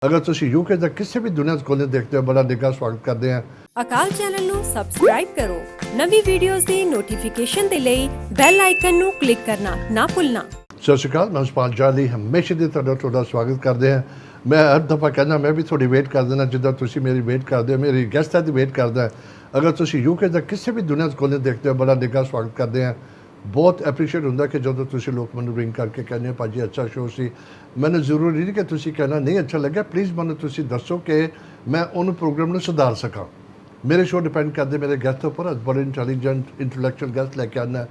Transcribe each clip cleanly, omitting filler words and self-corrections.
अगर तुम यूके का किसी भी दुनिया कोने देखते हो बड़ा निੱਘਾ स्वागत करते हैं। ਅਕਾਲ ਚੈਨਲ ਨੂੰ ਸਬਸਕ੍ਰਾਈਬ ਕਰੋ ਨਵੀਂ ਵੀਡੀਓਜ਼ ਦੀ ਨੋਟੀਫਿਕੇਸ਼ਨ ਦੇ ਲਈ ਬੈਲ ਆਈਕਨ ਨੂੰ ਕਲਿੱਕ ਕਰਨਾ ਨਾ ਭੁੱਲਣਾ। ਸਤਿ ਸ਼੍ਰੀ ਅਕਾਲ, ਮੈਂ ਸਪਾਲ ਜਾਲੀ ਹਮੇਸ਼ਾ ਦੀ ਤਰ੍ਹਾਂ ਤੁਹਾਡਾ ਸਵਾਗਤ ਕਰਦੇ ਹਾਂ। ਮੈਂ ਹਰ ਦਫਾ ਕਹਿੰਦਾ ਮੈਂ ਵੀ ਤੁਹਾਡੀ ਵੇਟ ਕਰ ਦੇਣਾ ਜਿੱਦਾਂ ਤੁਸੀਂ ਮੇਰੀ ਵੇਟ ਕਰਦੇ ਹੋ, ਮੇਰੀ ਗੈਸਟਾਂ ਦੀ ਵੇਟ ਕਰਦਾ। ਅਗਰ ਤੁਸੀਂ यूके ਦਾ ਕਿਸੇ ਵੀ ਦੁਨੀਆ ਕੋਨੇ ਦੇਖਦੇ ਹੋ ਬੜਾ ਨਿੱਘਾ ਸਵਾਗਤ ਕਰਦੇ ਹਾਂ। ਬਹੁਤ ਐਪਰੀਸ਼ੀਏਟ ਹੁੰਦਾ ਕਿ ਜਦੋਂ ਤੁਸੀਂ ਲੋਕ ਮੈਨੂੰ ਰਿੰਗ ਕਰਕੇ ਕਹਿੰਦੇ ਹੋ ਭਾਜੀ ਅੱਛਾ ਸ਼ੋਅ ਸੀ। ਮੈਨੂੰ ਜ਼ਰੂਰੀ ਨਹੀਂ ਕਿ ਤੁਸੀਂ ਕਹਿਣਾ ਨਹੀਂ ਅੱਛਾ ਲੱਗਾ, ਪਲੀਜ਼ ਮੈਨੂੰ ਤੁਸੀਂ ਦੱਸੋ ਕਿ ਮੈਂ ਉਹਨੂੰ ਪ੍ਰੋਗਰਾਮ ਨੂੰ ਸੁਧਾਰ ਸਕਾਂ। ਮੇਰੇ ਸ਼ੋਅ ਡਿਪੈਂਡ ਕਰਦੇ ਮੇਰੇ ਗੈਸਟ ਉੱਪਰ। ਬੜੇ ਇੰਟੈਲੀਜੈਂਟ ਇੰਟੈਲੈਕਚੁਅਲ ਗੈਸਟ ਲੈ ਕੇ ਆਉਣਾ।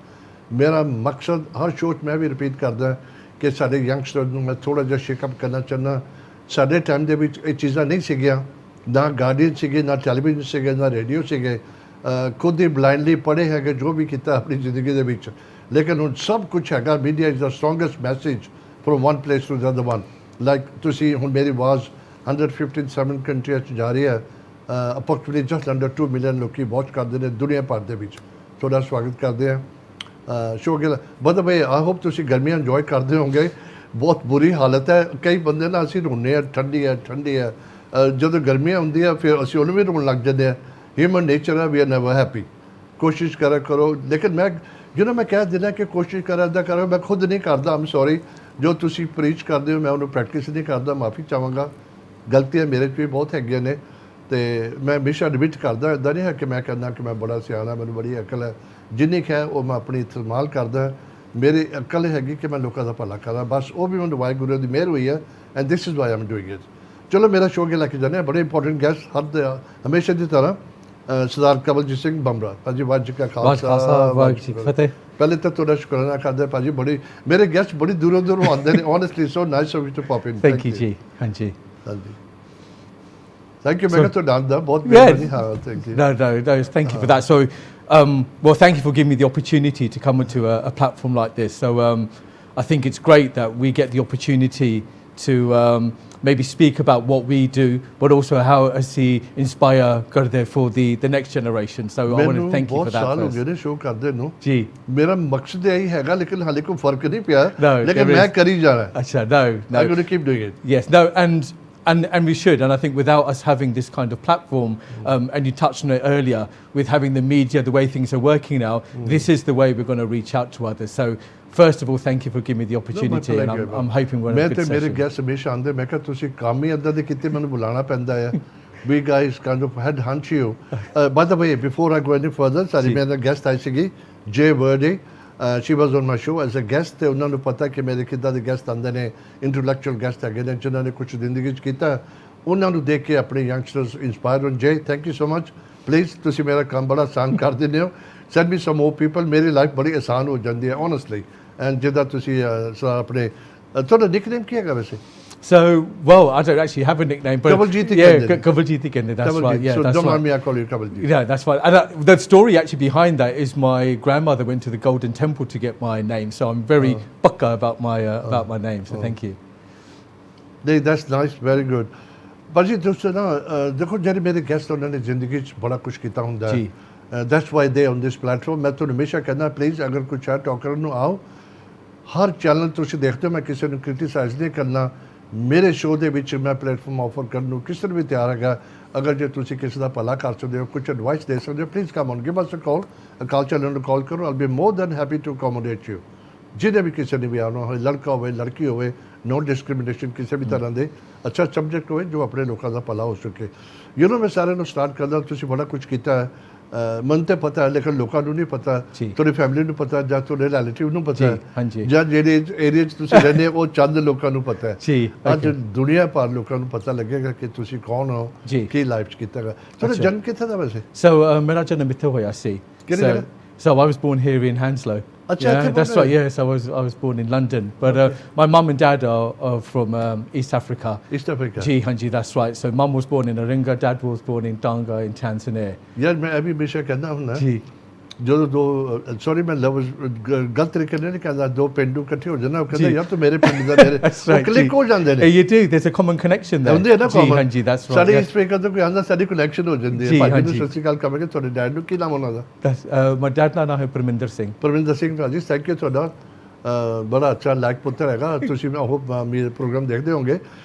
ਮੇਰਾ ਮਕਸਦ ਹਰ ਸ਼ੋਅ 'ਚ ਮੈਂ ਵੀ ਰਿਪੀਟ ਕਰਦਾ ਕਿ ਸਾਡੇ ਯੰਗਸਟਰ ਨੂੰ ਮੈਂ ਥੋੜ੍ਹਾ ਜਿਹਾ ਸ਼ੇਕਅਪ ਕਰਨਾ ਚਾਹੁੰਦਾ। ਸਾਡੇ ਟਾਈਮ ਦੇ ਵਿੱਚ ਇਹ ਚੀਜ਼ਾਂ ਨਹੀਂ ਸੀਗੀਆਂ, ਨਾ ਗਾਰਡੀਅਨ ਸੀਗੇ, ਨਾ ਟੈਲੀਵਿਜ਼ਨ ਸੀਗੇ, ਨਾ ਰੇਡੀਓ ਸੀਗੇ। ਖੁਦ ਹੀ ਬਲਾਈਂਡਲੀ ਪੜ੍ਹੇ ਹੈਗੇ ਜੋ ਵੀ ਕੀਤਾ ਆਪਣੀ ਜ਼ਿੰਦਗੀ ਦੇ ਵਿੱਚ। ਲੇਕਿਨ ਹੁਣ ਸਭ ਕੁਛ ਹੈਗਾ। Media is the strongest message from one place to the other one. Like ਤੁਸੀਂ ਹੁਣ ਮੇਰੀ ਆਵਾਜ਼ 157 ਕੰਟਰੀਆਂ 'ਚ ਜਾ ਰਹੀ ਹੈ। ਅਪਰੋਕਸੀਮੇਟਲੀ ਜਸਟ ਅੰਡਰ 2 ਮਿਲੀਅਨ ਲੋਕੀ ਵਾਚ ਕਰਦੇ ਨੇ ਦੁਨੀਆ ਭਰ ਦੇ ਵਿੱਚ। ਤੁਹਾਡਾ ਸਵਾਗਤ ਕਰਦੇ ਹਾਂ ਸ਼ੋਅ ਕੇ। ਬਟ ਬਈ ਆਈ ਹੋਪ ਤੁਸੀਂ ਗਰਮੀਆਂ ਇੰਜੋਏ ਕਰਦੇ ਹੋਗੇ। ਬਹੁਤ ਬੁਰੀ ਹਾਲਤ ਹੈ। ਕਈ ਬੰਦੇ ਨਾ ਅਸੀਂ ਰੋਂਦੇ ਹਾਂ ਠੰਡੀ ਹੈ ਠੰਡੀ ਹੈ। ਜਦੋਂ ਗਰਮੀਆਂ ਹੁੰਦੀਆਂ ਫਿਰ ਅਸੀਂ ਉਹਨੂੰ ਵੀ ਰੋਣ ਲੱਗ ਜਾਂਦੇ ਹਾਂ। ਹਿਊਮਨ ਨੇਚਰ ਹੈ, ਵੀ ਆਰ ਨੈਵਰ ਹੈਪੀ। ਕੋਸ਼ਿਸ਼ ਕਰਾ ਕਰੋ। ਲੇਕਿਨ ਮੈਂ ਜਿਹਨੂੰ ਮੈਂ ਕਹਿ ਦਿੰਦਾ ਕਿ ਕੋਸ਼ਿਸ਼ ਕਰਾਂ ਇੱਦਾਂ ਕਰੋ, ਮੈਂ ਖੁਦ ਨਹੀਂ ਕਰਦਾ। ਆਮ ਸੌਰੀ ਜੋ ਤੁਸੀਂ ਪ੍ਰੀਚ ਕਰਦੇ ਹੋ ਮੈਂ ਉਹਨੂੰ ਪ੍ਰੈਕਟਿਸ ਨਹੀਂ ਕਰਦਾ, ਮਾਫੀ ਚਾਹਾਂਗਾ। ਗਲਤੀਆਂ ਮੇਰੇ 'ਚ ਵੀ ਬਹੁਤ ਹੈਗੀਆਂ ਨੇ ਅਤੇ ਮੈਂ ਹਮੇਸ਼ਾ ਐਡਮਿਟ ਕਰਦਾ। ਇੱਦਾਂ ਨਹੀਂ ਹੈ ਕਿ ਮੈਂ ਕਹਿੰਦਾ ਕਿ ਮੈਂ ਬੜਾ ਸਿਆਣਾ, ਮੈਨੂੰ ਬੜੀ ਅਕਲ ਹੈ। ਜਿੰਨੀ ਕੁ ਹੈ ਉਹ ਮੈਂ ਆਪਣੀ ਇਸਤੇਮਾਲ ਕਰਦਾ। ਮੇਰੀ ਅਕਲ ਹੈਗੀ ਕਿ ਮੈਂ ਲੋਕਾਂ ਦਾ ਭਲਾ ਕਰਾਂ, ਬਸ ਉਹ ਵੀ ਮੈਨੂੰ ਵਾਹਿਗੁਰੂ ਦੀ ਮਿਹਰ ਹੋਈ ਹੈ। And this is why Aam doing it. ਚਲੋ ਮੇਰਾ ਸ਼ੋਅ ਕੇ ਲੈ ਕੇ ਜਾਂਦੇ ਹਾਂ। ਬੜੇ ਇੰਪੋਰਟੈਂਟ ਗੈਸਟ ਹਮੇਸ਼ਾ ਦੀ ਤਰ੍ਹਾਂ ਸਰਦਾਰ ਕਵਲਜੀਤ ਸਿੰਘ ਭਮਰਾ। ਭਾਜੀ ਵਾਹਿਗੁਰੂ ਜੀ ਕਾ ਖਾਲਸਾ ਵਾਹਿਗੁਰੂ ਜੀ ਕੀ ਫਤਿਹ। ਪਹਿਲੇ ਤਾਂ ਤੁਹਾਡਾ ਸ਼ੁਕਰਾਨਾ ਕਰਦੇ ਭਾਜੀ। ਬੜੀ ਮੇਰੇ ਗੈਸਟ ਬੜੀ ਦੂਰੋਂ ਦੂਰੋਂ ਆਉਂਦੇ ਨੇ। Honestly so nice of you to pop in. Thank you ਜੀ। ਹਾਂਜੀ ਹਾਂਜੀ ਥੈਂਕ ਯੂ। ਮੈਂ ਕਿਹਾ ਤੁਹਾਡਾ ਆਉਂਦਾ ਬਹੁਤ ਮਿਹਰਬਾਨੀ। ਹਾਂ thank you. No, thank you for that. So, well, thank you for giving me the opportunity to come onto a platform like this. So, I think it's great that we get the opportunity to maybe speak about what we do, but also how ਅਸੀਂ inspire ਕਰਦੇ for the next generation. So, I want to thank you for that. ਬਹੁਤ ਸਾਲ ਹੋ ਗਏ ਨੇ show ਕਰਦੇ ਨੂੰ ਜੀ। ਮੇਰਾ ਮਕਸਦ ਇਹੀ ਹੈਗਾ, ਲੇਕਿਨ ਹਾਲੇ ਕੋਈ ਫਰਕ ਨਹੀਂ ਪਿਆ। No, ਲੇਕਿਨ ਮੈਂ ਕਰੀ ਜਾਣਾ। ਅੱਛਾ no. I'm going to keep doing it. Yes, no, and we should. And I think without us having this kind of platform, and you touched on it earlier, with having the media, the way things are working now, this is the way we're going to reach out to others. So, first of all, thank you for giving me the opportunity, and I'm hoping we're going to have a good session. ਮੇਰੇ guest ਹਮੇਸ਼ਾ ਆਉਂਦੇ। ਮੈਂ ਕਿਹਾ ਤੁਸੀਂ ਕੰਮ ਹੀ ਇੱਦਾਂ ਦੇ ਕੀਤੇ, ਮੈਨੂੰ ਬੁਲਾਉਣਾ ਪੈਂਦਾ ਹੈ। We guys kind of head hunt you. By the way, before I go any further, ਸਾਡੀ ਮੇਰੇ ਗੈਸਟ ਆਈ ਸੀਗੀ ਜੇ ਵਰਡੇ। She was on my show as a guest. ਅਤੇ ਉਹਨਾਂ ਨੂੰ ਪਤਾ ਕਿ ਮੇਰੇ ਕਿੱਦਾਂ ਦੇ ਗੈਸਟ ਆਉਂਦੇ ਨੇ, ਇੰਟੈਲੈਕਚੁਅਲ ਗੈਸਟ ਹੈਗੇ ਨੇ ਜਿਨ੍ਹਾਂ ਨੇ ਕੁਛ ਜ਼ਿੰਦਗੀ 'ਚ ਕੀਤਾ। ਉਹਨਾਂ ਨੂੰ ਦੇਖ ਕੇ ਆਪਣੇ ਯੰਗਸਟਰਸ ਇੰਸਪਾਇਰ ਹੋਣ। ਜੇ thank you so much. Please ਤੁਸੀਂ ਮੇਰਾ ਕੰਮ ਬੜਾ ਆਸਾਨ ਕਰ ਦਿੰਦੇ ਹੋ। ਸੈਂਡ ਮੀ ਸਮ ਮੋਰ ਪੀਪਲ। ਮੇਰੀ ਲਾਈਫ ਬੜੀ ਆਸਾਨ ਹੋ ਜਾਂਦੀ ਹੈ ਓਨੈਸਟਲੀ। ਐਂਡ ਜਿੱਦਾਂ ਤੁਸੀਂ ਆਪਣੇ ਤੁਹਾਡਾ ਨਿਕਨੇਮ ਕੀ ਹੈਗਾ ਵੈਸੇ? So, well, I don't actually have a nickname, but Kavaljeet Kavaljeet again. That's right. Yeah, so that's don't right. mind me, I call you Kavaljeet. Yeah, that's right. And the story actually behind that is my grandmother went to the Golden Temple to get my name, so I'm very pukka about my name. So thank you. That's nice, very good. ਭਾਜੀ ਦੋਸਤੋ ਨਾ ਦੇਖੋ ਜਿਹੜੇ ਮੇਰੇ guest ਉਹਨਾਂ ਨੇ ਜ਼ਿੰਦਗੀ 'ਚ ਬੜਾ ਕੁਛ ਕੀਤਾ ਹੁੰਦਾ ਹੈ। ਦੈਟਸ ਵਾਈ ਦੇ ਔਨ ਦਿਸ ਪਲੈਟਫਾਰਮ। ਮੈਂ ਤੁਹਾਨੂੰ ਹਮੇਸ਼ਾ ਕਹਿੰਦਾ ਪਲੀਜ਼ ਅਗਰ ਕੁਛ ਹੈ ਟਾਕ ਕਰਨ ਨੂੰ ਆਓ। ਹਰ ਚੈਨਲ ਤੁਸੀਂ ਦੇਖਦੇ ਹੋ, ਮੈਂ ਕਿਸੇ ਨੂੰ ਕ੍ਰਿਟੀਸਾਈਜ਼ ਨਹੀਂ ਕਰਨਾ। ਮੇਰੇ ਸ਼ੋਅ ਦੇ ਵਿੱਚ ਮੈਂ ਪਲੇਟਫਾਰਮ ਆਫਰ ਕਰਨ ਨੂੰ ਕਿਸੇ ਨੂੰ ਵੀ ਤਿਆਰ ਹੈਗਾ। ਅਗਰ ਜੇ ਤੁਸੀਂ ਕਿਸੇ ਦਾ ਭਲਾ ਕਰ ਸਕਦੇ ਹੋ, ਕੁਛ ਐਡਵਾਈਸ ਦੇ ਸਕਦੇ ਹੋ, please come on give us a call. Akal channel ਨੂੰ ਕਾਲ ਕਰੋ। I be more than happy to accommodate you. ਜਿਹਨੇ ਵੀ ਕਿਸੇ ਨੇ ਵੀ ਆਉਣਾ ਹੋਵੇ, ਲੜਕਾ ਹੋਵੇ ਲੜਕੀ ਹੋਵੇ, ਨੋ ਡਿਸਕ੍ਰਿਮੀਨੇਸ਼ਨ ਕਿਸੇ ਵੀ ਤਰ੍ਹਾਂ ਦੇ। ਅੱਛਾ ਸਬਜੈਕਟ ਹੋਵੇ ਜੋ ਆਪਣੇ ਲੋਕਾਂ ਦਾ ਭਲਾ ਹੋ ਸਕੇ। ਮੈਂ ਸਾਰਿਆਂ ਨੂੰ ਸਟਾਰਟ ਕਰਦਾ। ਤੁਸੀਂ ਬੜਾ ਕੁਛ ਕੀਤਾ ਹੈ, ਮਨ ਤਾਂ ਪਤਾ ਹੈ, ਲੇਕਿਨ ਲੋਕਾਂ ਨੂੰ ਨਹੀਂ ਪਤਾ। ਤੁਹਾਡੀ ਫੈਮਿਲੀ ਨੂੰ ਪਤਾ, ਜਾਂ ਤੁਹਾਡੇ ਰਿਲੇਟਿਵ ਨੂੰ ਪਤਾ ਹੈ, ਜਾਂ ਜਿਹੜੇ ਏਰੀਆ 'ਚ ਤੁਸੀਂ ਰਹਿੰਦੇ ਉਹ ਚੰਦ ਲੋਕਾਂ ਨੂੰ ਪਤਾ ਹੈ। ਅੱਜ ਦੁਨੀਆ ਭਰ ਲੋਕਾਂ ਨੂੰ ਪਤਾ ਲੱਗੇਗਾ ਕਿ ਤੁਸੀਂ ਕੌਣ ਹੋ, ਕੀ ਲਾਈਫ 'ਚ ਕੀਤਾ ਹੈਗਾ। ਤੁਹਾਡਾ ਜਨਮ ਕਿੱਥੇ ਦਾ ਵੈਸੇ? So, ਮੇਰਾ ਜਨਮ ਇੱਥੇ ਹੋਇਆ ਸੀ। So I was born here in Hounslow. Yeah, that's right. Yes, I was born in London, but my mum and dad are from East Africa. East Africa. Ji, hanji, that's right. So mum was born in Iringa, dad was born in Tanga in Tanzania. यार मैं अभी हमेशा कहना हूँ ना जी, जो दो sorry मैं गलत तरीके नहीं कहता, दो पेंडू इकट्ठे हो जाना कहते यार तो मेरे पिंड का मेरे वो क्लिक हो जाते हैं। You do. There's a common connection there. ਹੁੰਦੇ ਨਾ जी, hanji, that's right. ਸਾਡੇ ਇਸ ਫੇਕ ਤੋਂ ਕੋਈ ਆਂਦਾ ਸਾਡੀ ਕਨੈਕਸ਼ਨ ਹੋ ਜਾਂਦੀ ਹੈ। ਜੀ, ਭਾਜੀ ਨੂੰ ਹਾਂਜੀ। ਸਤਿ ਸ਼੍ਰੀ ਅਕਾਲ ਕਹਾਂਗੇ। ਤੁਹਾਡੇ ਡੈਡ ਨੂੰ ਕੀ ਨਾਮ ਉਹਨਾਂ ਦਾ? That's my dad ਦਾ ਨਾਮ ਹੈ ਪਰਮਿੰਦਰ ਸਿੰਘ। ਪਰਮਿੰਦਰ ਸਿੰਘ ਭਾਜੀ ਥੈਂਕ ਯੂ। ਤੁਹਾਡਾ ਬੜਾ ਅੱਛਾ ਲਾਇਕ ਪੁੱਤਰ ਹੈਗਾ। ਤੁਸੀਂ ਉਹ ਮੇਰੇ ਪ੍ਰੋਗਰਾਮ ਦੇਖਦੇ ਹੋਗੇ।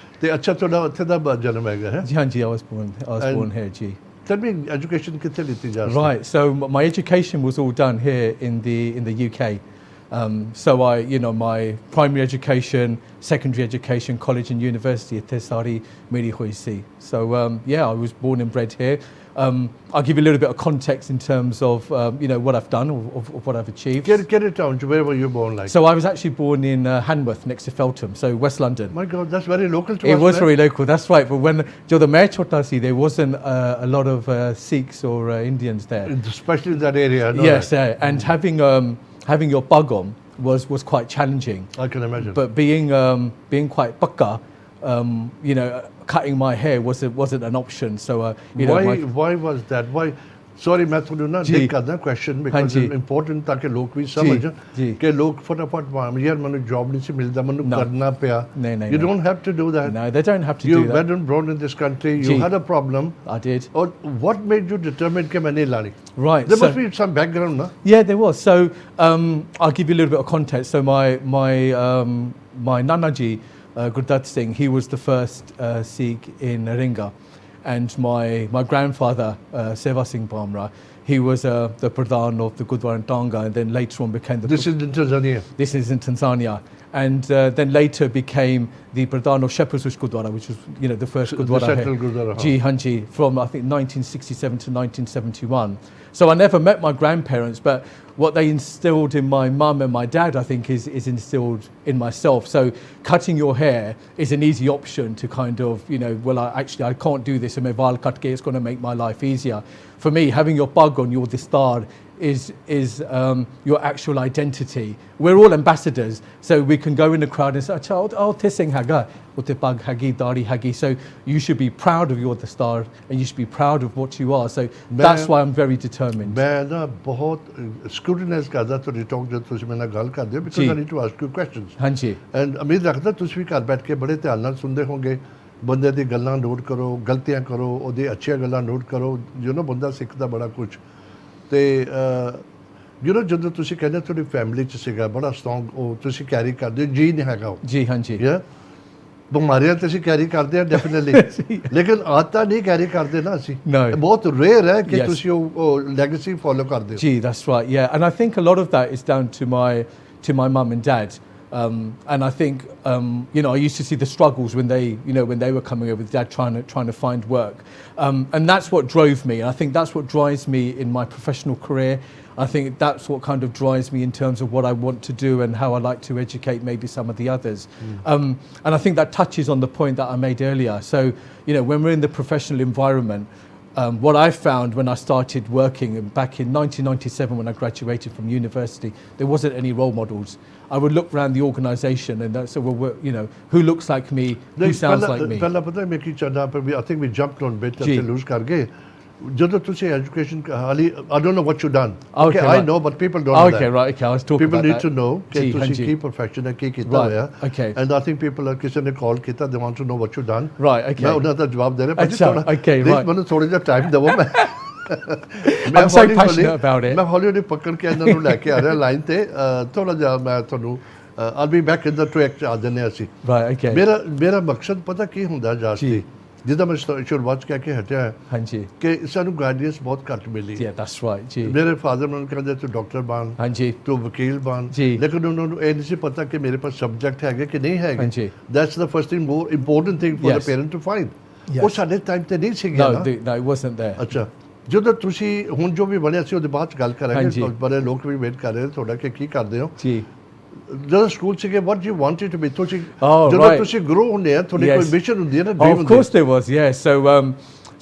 ਤੇ ਅੱਛਾ ਤੁਹਾਡਾ ਉੱਥੇ ਦਾ ਜਨਮ ਹੈਗਾ ਹੈ Ji, Hanji, I was And- born here, Ji. Tell me, education ਕਿੱਥੇ ਲਿੱਤੀ ਜਾ ਸਕਦੀ Right. So my education was all done here in the UK. So my primary education, secondary education, college and university at Tesari Miri Hoisi. So I was born and bred here. I'll give you a little bit of context in terms of what I've done or what I've achieved. ਕਿਹੜੇ town ਚ where were you born like So I was actually born in Hanworth, next to Feltham, so West London. my god that's very local to It us was man. very local, that's right. But when the Mayor Chota si, there wasn't a lot of Sikhs or Indians there. especially in that area I know Yes, that. and having your bug on was quite challenging. I can imagine But being quite pakka, cutting my hair wasn't an option. So why was that why sorry ਮੈਂ ਤੁਹਾਨੂੰ ਨਾ ਜੀ। Dick ਕਰਦਾ question because ਹਾਂਜੀ। Important ਤਾਂ ਕਿ ਲੋਕ ਵੀ ਸਮਝਣ ਜੀ। ਕਿ ਲੋਕ ਫਟਾਫਟ ਯਾਰ ਮੈਨੂੰ ਜੌਬ ਨਹੀਂ ਸੀ ਮਿਲਦਾ ਮੈਨੂੰ No. ਕਰਨਾ ਪਿਆ No. you don't have to do that No, they don't have to you do that. were and born in this country you ਜੀ। had a problem I did. or what made you determined ਕਿ ਮੈਂ ਨਹੀਂ ਲਾਣੀ Right. there so- must be some background na Yeah, there was. So I'll give you a little bit of context. So my Nanaji, Gurdat Singh, he was the first Sikh in Naringa, and my grandfather, Seva Singh Bhamra, he was the Pradhan of the Gurdwara in Tonga, and then later on became the. this is in Tanzania This is in Tanzania, and then later became the Pradhan of Shepherd's Bush Gurdwara, which was the first The Gurdwara. central Gurdwara, Ji Hanji, from I think 1967 to 1971. So I never met my grandparents, but what they instilled in my mum and my dad, I think, is instilled in myself. So cutting your hair is an easy option to kind of, I can't do this, and my val cut it's going to make my life easier. For me, having your bug on, your distar, is your actual identity. We're all ambassadors, so we can go in the crowd and say, "Oh, Tissing Haga, utte pag hagi, dari hagi." So you should be proud of your distar, and you should be proud of what you are. So that's why I'm very determined. ਮੈਂ ਨਾ ਬਹੁਤ ਸਕਰੂਟਨਾਈਜ਼ ਕਰਦਾ ਤੁਹਾਡੀ talk ਜਦ ਤੁਸੀਂ ਮੇਰੇ ਨਾਲ ਗੱਲ ਕਰਦੇ ਹੋ ਬਿਕਾਜ਼ ਜੀ। I need to ask you questions Hanji. And ਉਮੀਦ ਰੱਖਦਾ ਤੁਸੀਂ ਵੀ ਘਰ ਬੈਠ ਕੇ ਬੜੇ ਧਿਆਨ ਨਾਲ ਸੁਣਦੇ ਹੋਵੋਗੇ ਬੰਦੇ ਦੀ ਗੱਲਾਂ ਨੋਟ ਕਰੋ ਗਲਤੀਆਂ ਕਰੋ ਉਹਦੀ ਅੱਛੀਆਂ ਗੱਲਾਂ ਨੋਟ ਕਰੋ ਬੰਦਾ ਸਿੱਖਦਾ ਬੜਾ ਕੁਝ ਤੇ ਜਦੋਂ ਤੁਸੀਂ ਕਹਿੰਦੇ ਤੁਹਾਡੀ ਫੈਮਿਲੀ 'ਚ ਸੀਗਾ ਬੜਾ ਸਟਰੋਂਗ ਉਹ ਤੁਸੀਂ ਕੈਰੀ ਕਰਦੇ ਹੋ ਜੀ ਨਹੀਂ ਹੈਗਾ ਉਹ Ji Hanji. ਯਾ ਬਿਮਾਰੀਆਂ ਤੇ ਅਸੀਂ ਕੈਰੀ ਕਰਦੇ ਹਾਂ ਡੈਫੀਨਿਟਲੀ ਲੇਕਿਨ ਆਦਤਾਂ ਨਹੀਂ ਕੈਰੀ ਕਰਦੇ ਨਾ ਅਸੀਂ No. ਬਹੁਤ ਰੇਅਰ ਹੈ ਕਿ Yes. ਤੁਸੀਂ ਉਹ ਲੈਗੇਸੀ ਫੋਲੋ ਕਰਦੇ ਹੋ Gee, that's right. Yeah, and I think a lot of that is down to my mum and dad. And I think I used to see the struggles when they were coming over with dad trying to find work, and that's what drove me. And I think that's what drives me in my professional career. I think that's what kind of drives me in terms of what I want to do and how I like to educate maybe some of the others. And I think that touches on the point that I made earlier. So when we're in the professional environment. What I found when I started working back in 1997 when I graduated from university, there wasn't any role models. I would look around the organisation and say, well, who looks like me, who sounds like me. ਪਹਿਲਾਂ ਪਤਾ ਮੈਂ ਕੀ ਚਾਹੁੰਦਾ ਪਰ I think we jumped on bit ਜੀ। ਤੇ loose ਕਰ ਗਏ ਜਦੋਂ ਤੁਸੀਂ ਐਜੂਕੇਸ਼ਨ ਹਾਲੀ I don't know what you done Okay, I right. know but people don't know Okay, that right, okay, I was talking people about need that. to know ਕਿ ਜੀ, ਤੁਸੀਂ ਹਾਂਜੀ। ਕੀ profession ਹੈ ਕੀ ਕੀਤਾ Right, ਹੋਇਆ okay. and I think people are ਕਿਸੇ ਨੇ ਕਾਲ ਕੀਤਾ they want to know what you done Right, okay. ਮੈਂ ਉਹਨਾਂ ਦਾ ਜਵਾਬ ਦੇ ਰਿਹਾ ਅੱਛਾ, okay, right. ਮੈਨੂੰ ਥੋੜਾ ਜਿਹਾ ਟਾਈਮ ਦਿਓ ਮੈਂ I'm so passionate about it. ਮੈਂ ਹੌਲੀ ਪਕੜ ਕੇ ਇਹਨਾਂ ਨੂੰ ਲੈ ਕੇ ਆ ਰਿਹਾ ਲਾਈਨ ਤੇ ਥੋੜਾ ਜਿਹਾ ਮੈਂ ਤੁਹਾਨੂੰ I'll be back in the track ਆ ਜੰਨੇ ਅਸੀਂ Right, okay. ਮੇਰਾ ਮਕਸਦ ਪਤਾ ਕੀ ਹੁੰਦਾ ਜਾਸਤੀ ਜੀ। ਜਿੱਦਾਂ ਮੈਂ ਸ਼ੁਰੂਆਤ ਕਹਿ ਕੇ ਹਟਿਆ ਹੈ Hanji. ਕਿ ਸਾਨੂੰ ਗਾਈਡੈਂਸ ਬਹੁਤ ਘੱਟ ਮਿਲੀ Yeah, that's right. Gee. ਮੇਰੇ ਫਾਦਰ ਮੈਨੂੰ ਕਹਿੰਦੇ ਤੂੰ ਡਾਕਟਰ ਬਣ Hanji. ਤੂੰ ਵਕੀਲ ਬਣ ਜੀ। ਲੇਕਿਨ ਉਹਨਾਂ ਨੂੰ ਇਹ ਨਹੀਂ ਸੀ ਪਤਾ ਕਿ ਮੇਰੇ ਪਾਸ ਸਬਜੈਕਟ ਹੈਗੇ ਕਿ ਨਹੀਂ ਹੈਗੇ ਹਾਂਜੀ। That's the first thing more important thing for the Yes. Parent to find Yes. ਉਹ ਸਾਡੇ ਟਾਈਮ ਤੇ ਨਹੀਂ ਸੀ ਗਿਆ No, ਨਾ no, it wasn't there. ਅੱਛਾ ਜਦੋਂ ਤੁਸੀਂ ਹੁਣ ਜੋ ਵੀ ਬਣਿਆ ਸੀ ਉਹਦੇ ਬਾਅਦ 'ਚ ਗੱਲ ਕਰਾਂਗੇ ਹਾਂਜੀ। ਬੜੇ ਲੋਕ ਵੀ ਵੇਟ ਕਰ ਰਹੇ ਤੁਹਾਡਾ ਕਿ ਕੀ ਕਰਦੇ ਹੋ Gee. ਜਦੋਂ ਸਕੂਲ ਸੀਗੇ what you wanted to be ਤੁਸੀਂ Oh, ਜਦੋਂ right. ਤੁਸੀਂ ਗਰੋ ਹੁੰਦੇ ਆ ਤੁਹਾਡੀ Yes. ਕੋਈ ਵਿਜ਼ਨ ਹੁੰਦੀ ਹੈ ਨਾ Oh, dream of ਹੁੰਦੀ course there was, yeah.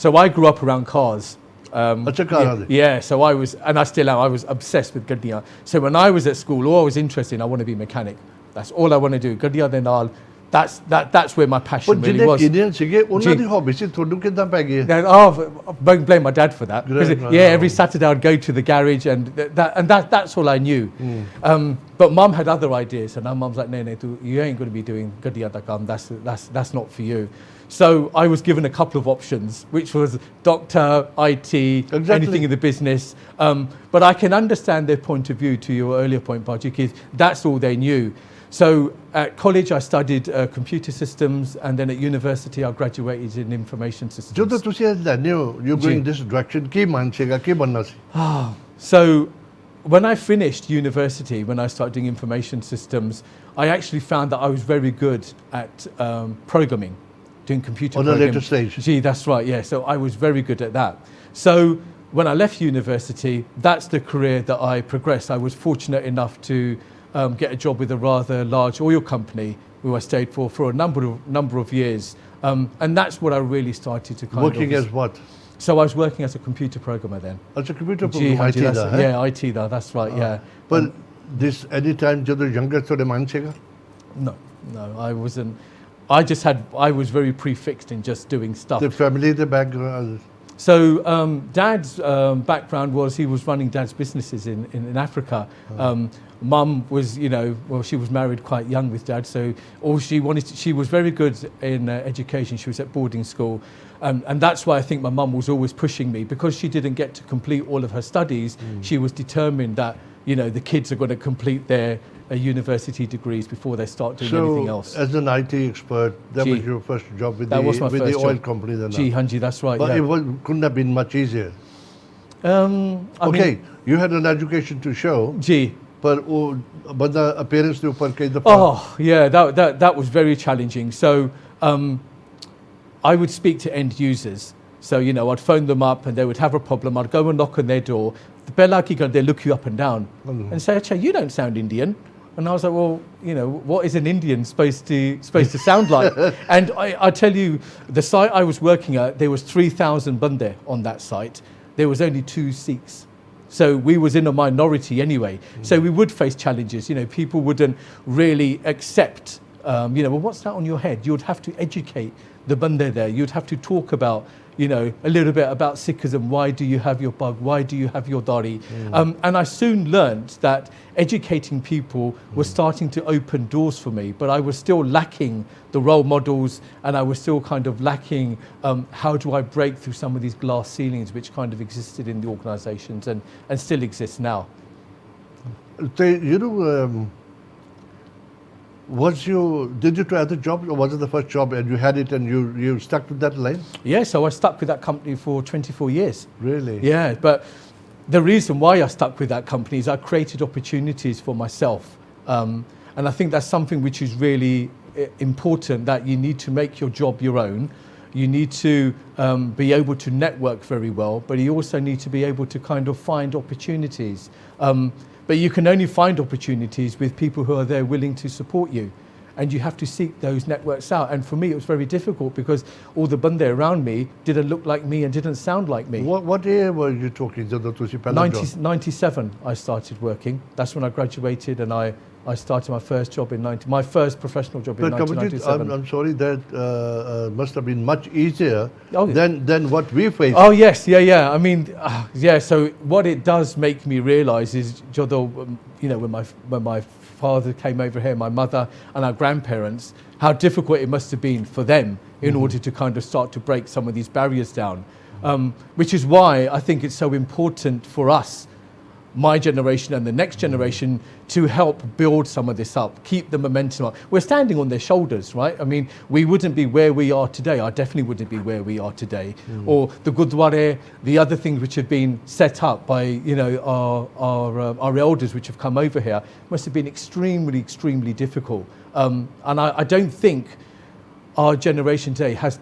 So I grew up around cars. ਅੱਛਾ ਕਾਰਾਂ ਦੇ Yeah, so I was, and I still am, I was obsessed with Gaddiya. So when I was at school, all I was interested in, I want to be a mechanic. That's all I want to do. Gaddiya de Naal, that's where my ਪਰ passion really ਜਿਹਨੇ was. ਕਿੰਨੇ ਸੀਗੇ ਉਹਨਾਂ ਜੀ। ਦੀ hobby ਸੀ ਤੁਹਾਨੂੰ ਕਿੱਦਾਂ ਪੈ ਗਈ ਹੈ Then, blame my dad for that. Because, Great, yeah, wow. every Saturday I'd go to the garage, and that's all I knew. But mum had other ideas, and our mum's like, no, you ain't going to be doing Gaddiya da kam. That's not for you. So I was given a couple of options, which was doctor, IT, Exactly. anything in the business. But I can understand their point of view. To your earlier point, Baji, because that's all they knew. So at college I studied computer systems, and then at university I graduated in information systems. ਜਦੋਂ ਤੁਸੀਂ ਇਹ ਲੈਂਦੇ ਹੋ you going this direction ਕੀ ਮਨ ਸੀਗਾ ਕੀ ਬਣਨਾ ਸੀ So when I finished university, when I started doing information systems, I actually found that I was very good at programming, doing computer on the programming. later stage. Gee, that's right, yeah. So I was very good at that. So when I left university, that's the career that I progressed. I was fortunate enough to get a job with a rather large oil company who I stayed for a number of years. And that's what I really started to kind Working of... as what? So I was working as a computer programmer then. As a computer Gee, program, IT that's- ਦਾ ਹੈ yeah, IT da, that's right, yeah. ਪਰ this any time ਜਦੋਂ younger ਤੁਹਾਡੇ ਮਨ ਸੀਗਾ No, I wasn't. I was very prefixed in just doing stuff. the family the background So Dad's background was he was running Dad's businesses in Africa. Mum was, she was married quite young with Dad, so she was very good in education. She was at boarding school. And that's why I think my mum was always pushing me, because she didn't get to complete all of her studies. She was determined that, the kids are going to complete their university degrees before they start doing anything else. As an IT expert, that was Gee, your first job with that was my the first oil job. company then. Gee, Hanji, that's right. But yeah. couldn't have been much easier. I Okay, mean, you had an education to show, gee. ਪਰ ਉਹ ਬੰਦਾ appearance ਦੇ ਉੱਪਰ ਕਈ ਦਫਾ Oh, yeah, that was very challenging. So I would speak to end users. So, I'd phone them up and they would have a problem. I'd go and knock on their door. The Bellaki, they look you up and down and say, Acha, you don't sound Indian. And I was like, well, what is an Indian supposed to sound like? And I tell you, the site I was working at, there was 3,000 Bande on that site. There was only 2 Sikhs. So we was in a minority anyway. So we would face challenges. People wouldn't really accept, well, what's that on your head? You would have to educate the Bande there. You'd have to talk about, a little bit about Sikhism. Why do you have your bug? Why do you have your dari? And I soon learned that educating people was starting to open doors for me, but I was still lacking the role models, and I was still kind of lacking how do I break through some of these glass ceilings which kind of existed in the organisations and still exist now. Did you try other jobs, or was it the first job and you had it and you stuck to that line? Yeah, so I stuck with that company for 24 years. Really? Yeah, but the reason why I stuck with that company is I created opportunities for myself. And I think that's something which is really important, that you need to make your job your own. You need to be able to network very well, but you also need to be able to kind of find opportunities. But you can only find opportunities with people who are there willing to support you. And you have to seek those networks out. And for me, it was very difficult because all the Bande around me didn't look like me and didn't sound like me. What year were you talking? 97, I started working. That's when I graduated, and I started my first job my first professional job in 1997. I'm sorry, that must have been much easier Oh, yeah. than what we faced. Oh yes, yeah. I mean, so what it does make me realise is, Jodo, when my father came over here, my mother and our grandparents, how difficult it must have been for them in order to kind of start to break some of these barriers down. Which is why I think it's so important for us, my generation and the next generation, to help build some of this up, keep the momentum up. We're standing on their shoulders, right? I mean, we wouldn't be where we are today. I definitely wouldn't be where we are today. Or the Gurdwara, the other things which have been set up by, our elders which have come over here, must have been extremely, extremely difficult. And I don't think our generation today has